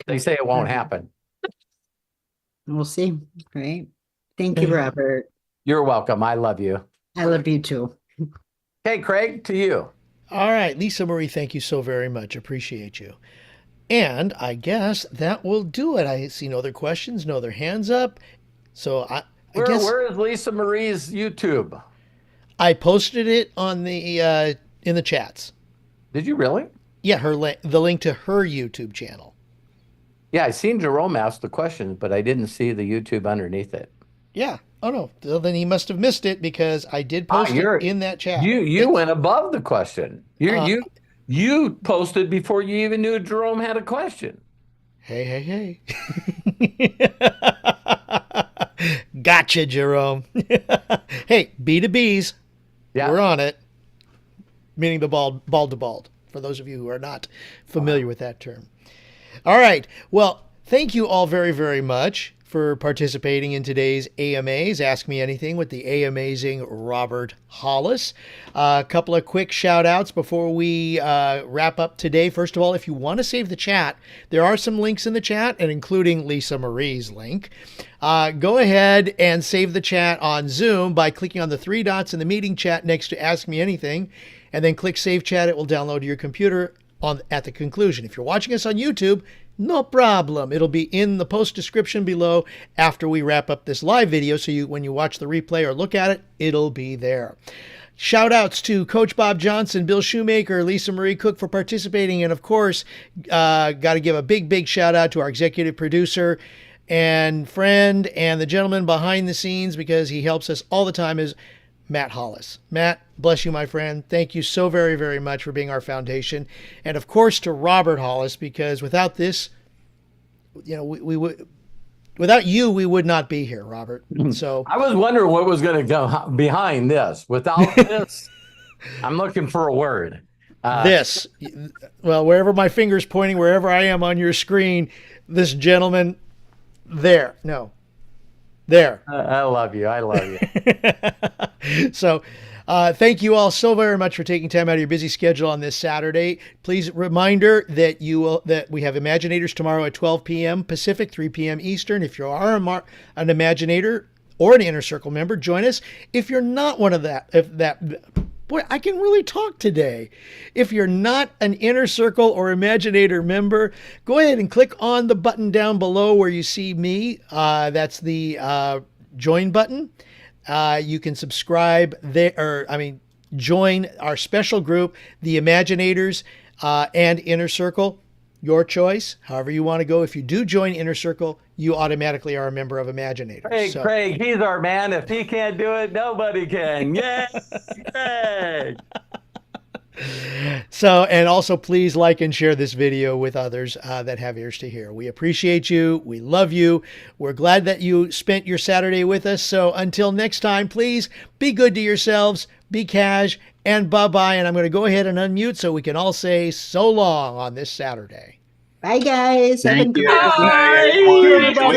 they say it won't happen. We'll see. Right. Thank you, Robert. You're welcome. I love you. I love you too. Hey, Craig, to you. All right, Lisa Marie, thank you so very much. Appreciate you. And I guess that will do it. I see no other questions, no other hands up. So I guess where is Lisa Marie's YouTube? I posted it on the in the chats. Did you really? Yeah, the link to her YouTube channel. Yeah, I seen Jerome ask the question, but I didn't see the YouTube underneath it. Yeah. Oh no. Well, then he must have missed it because I did post it in that chat. You went above the question. You posted before you even knew Jerome had a question. Hey. Gotcha, Jerome. Hey, B to B's. Yeah. We're on it. Meaning the bald to bald, for those of you who are not familiar with that term. All right. Well, thank you all very, very much for participating in today's AMAs. Ask Me Anything with the amazing Robert Hollis. A couple of quick shout outs before we wrap up today. First of all, if you want to save the chat, there are some links in the chat, and including Lisa Marie's link. Go ahead and save the chat on Zoom by clicking on the 3 dots in the meeting chat next to Ask Me Anything, and then click Save Chat. It will download to your computer at the conclusion. If you're watching us on YouTube, no problem. It'll be in the post description below after we wrap up this live video. So when you watch the replay or look at it, it'll be there. Shout outs to Coach Bob Johnson, Bill Shoemaker, Lisa Marie Cook for participating. And of course, got to give a big shout out to our executive producer and friend and the gentleman behind the scenes, because he helps us all the time, is Matt Hollis. Matt, bless you, my friend. Thank you so very, very much for being our foundation. And of course to Robert Hollis, because without this, we would, without you, we would not be here, Robert. So I was wondering what was going to go behind this. Without this, I'm looking for a word. Well, wherever my finger's pointing, wherever I am on your screen, this gentleman there. I love you. I love you. So thank you all so very much for taking time out of your busy schedule on this Saturday. Please, reminder that that we have Imaginators tomorrow at 12 p.m. Pacific, 3 p.m. Eastern. If you are an Imaginator or an Inner Circle member, join us. If you're not one of boy, I can really talk today. If you're not an Inner Circle or Imaginator member, go ahead and click on the button down below where you see me. That's the join button. You can subscribe there, join our special group, the Imaginators and Inner Circle. Your choice, however you want to go. If you do join Inner Circle, you automatically are a member of Imaginators. Hey, Craig, he's our man. If he can't do it, nobody can. Yes, Craig. So, and also please like and share this video with others that have ears to hear. We appreciate you. We love you. We're glad that you spent your Saturday with us. So until next time, please be good to yourselves, be cash, and bye-bye. And I'm going to go ahead and unmute so we can all say so long on this Saturday. Bye, guys. Thank you. Bye. We love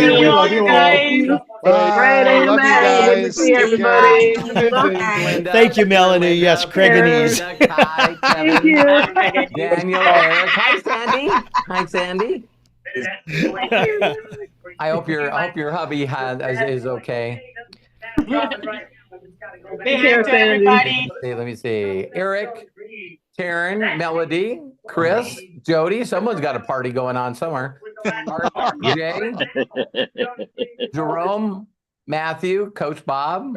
you all. Bye. Love you guys. See everybody. Linda, Thank you, Melanie. Yes, Craig and Ease. Kai, Kevin, Daniel, Eric. Hi, Sandy. I hope your hubby is okay. Say hi to everybody. Let me see. Eric, Karen, Melody, Chris, Jody. Someone's got a party going on somewhere. Arthur, Jay, Jerome, Matthew, Coach Bob,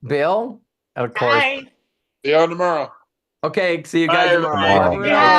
Bill, and of course. Bye. See you on tomorrow. Okay, see you guys Bye, tomorrow. everybody. Love you. Bye.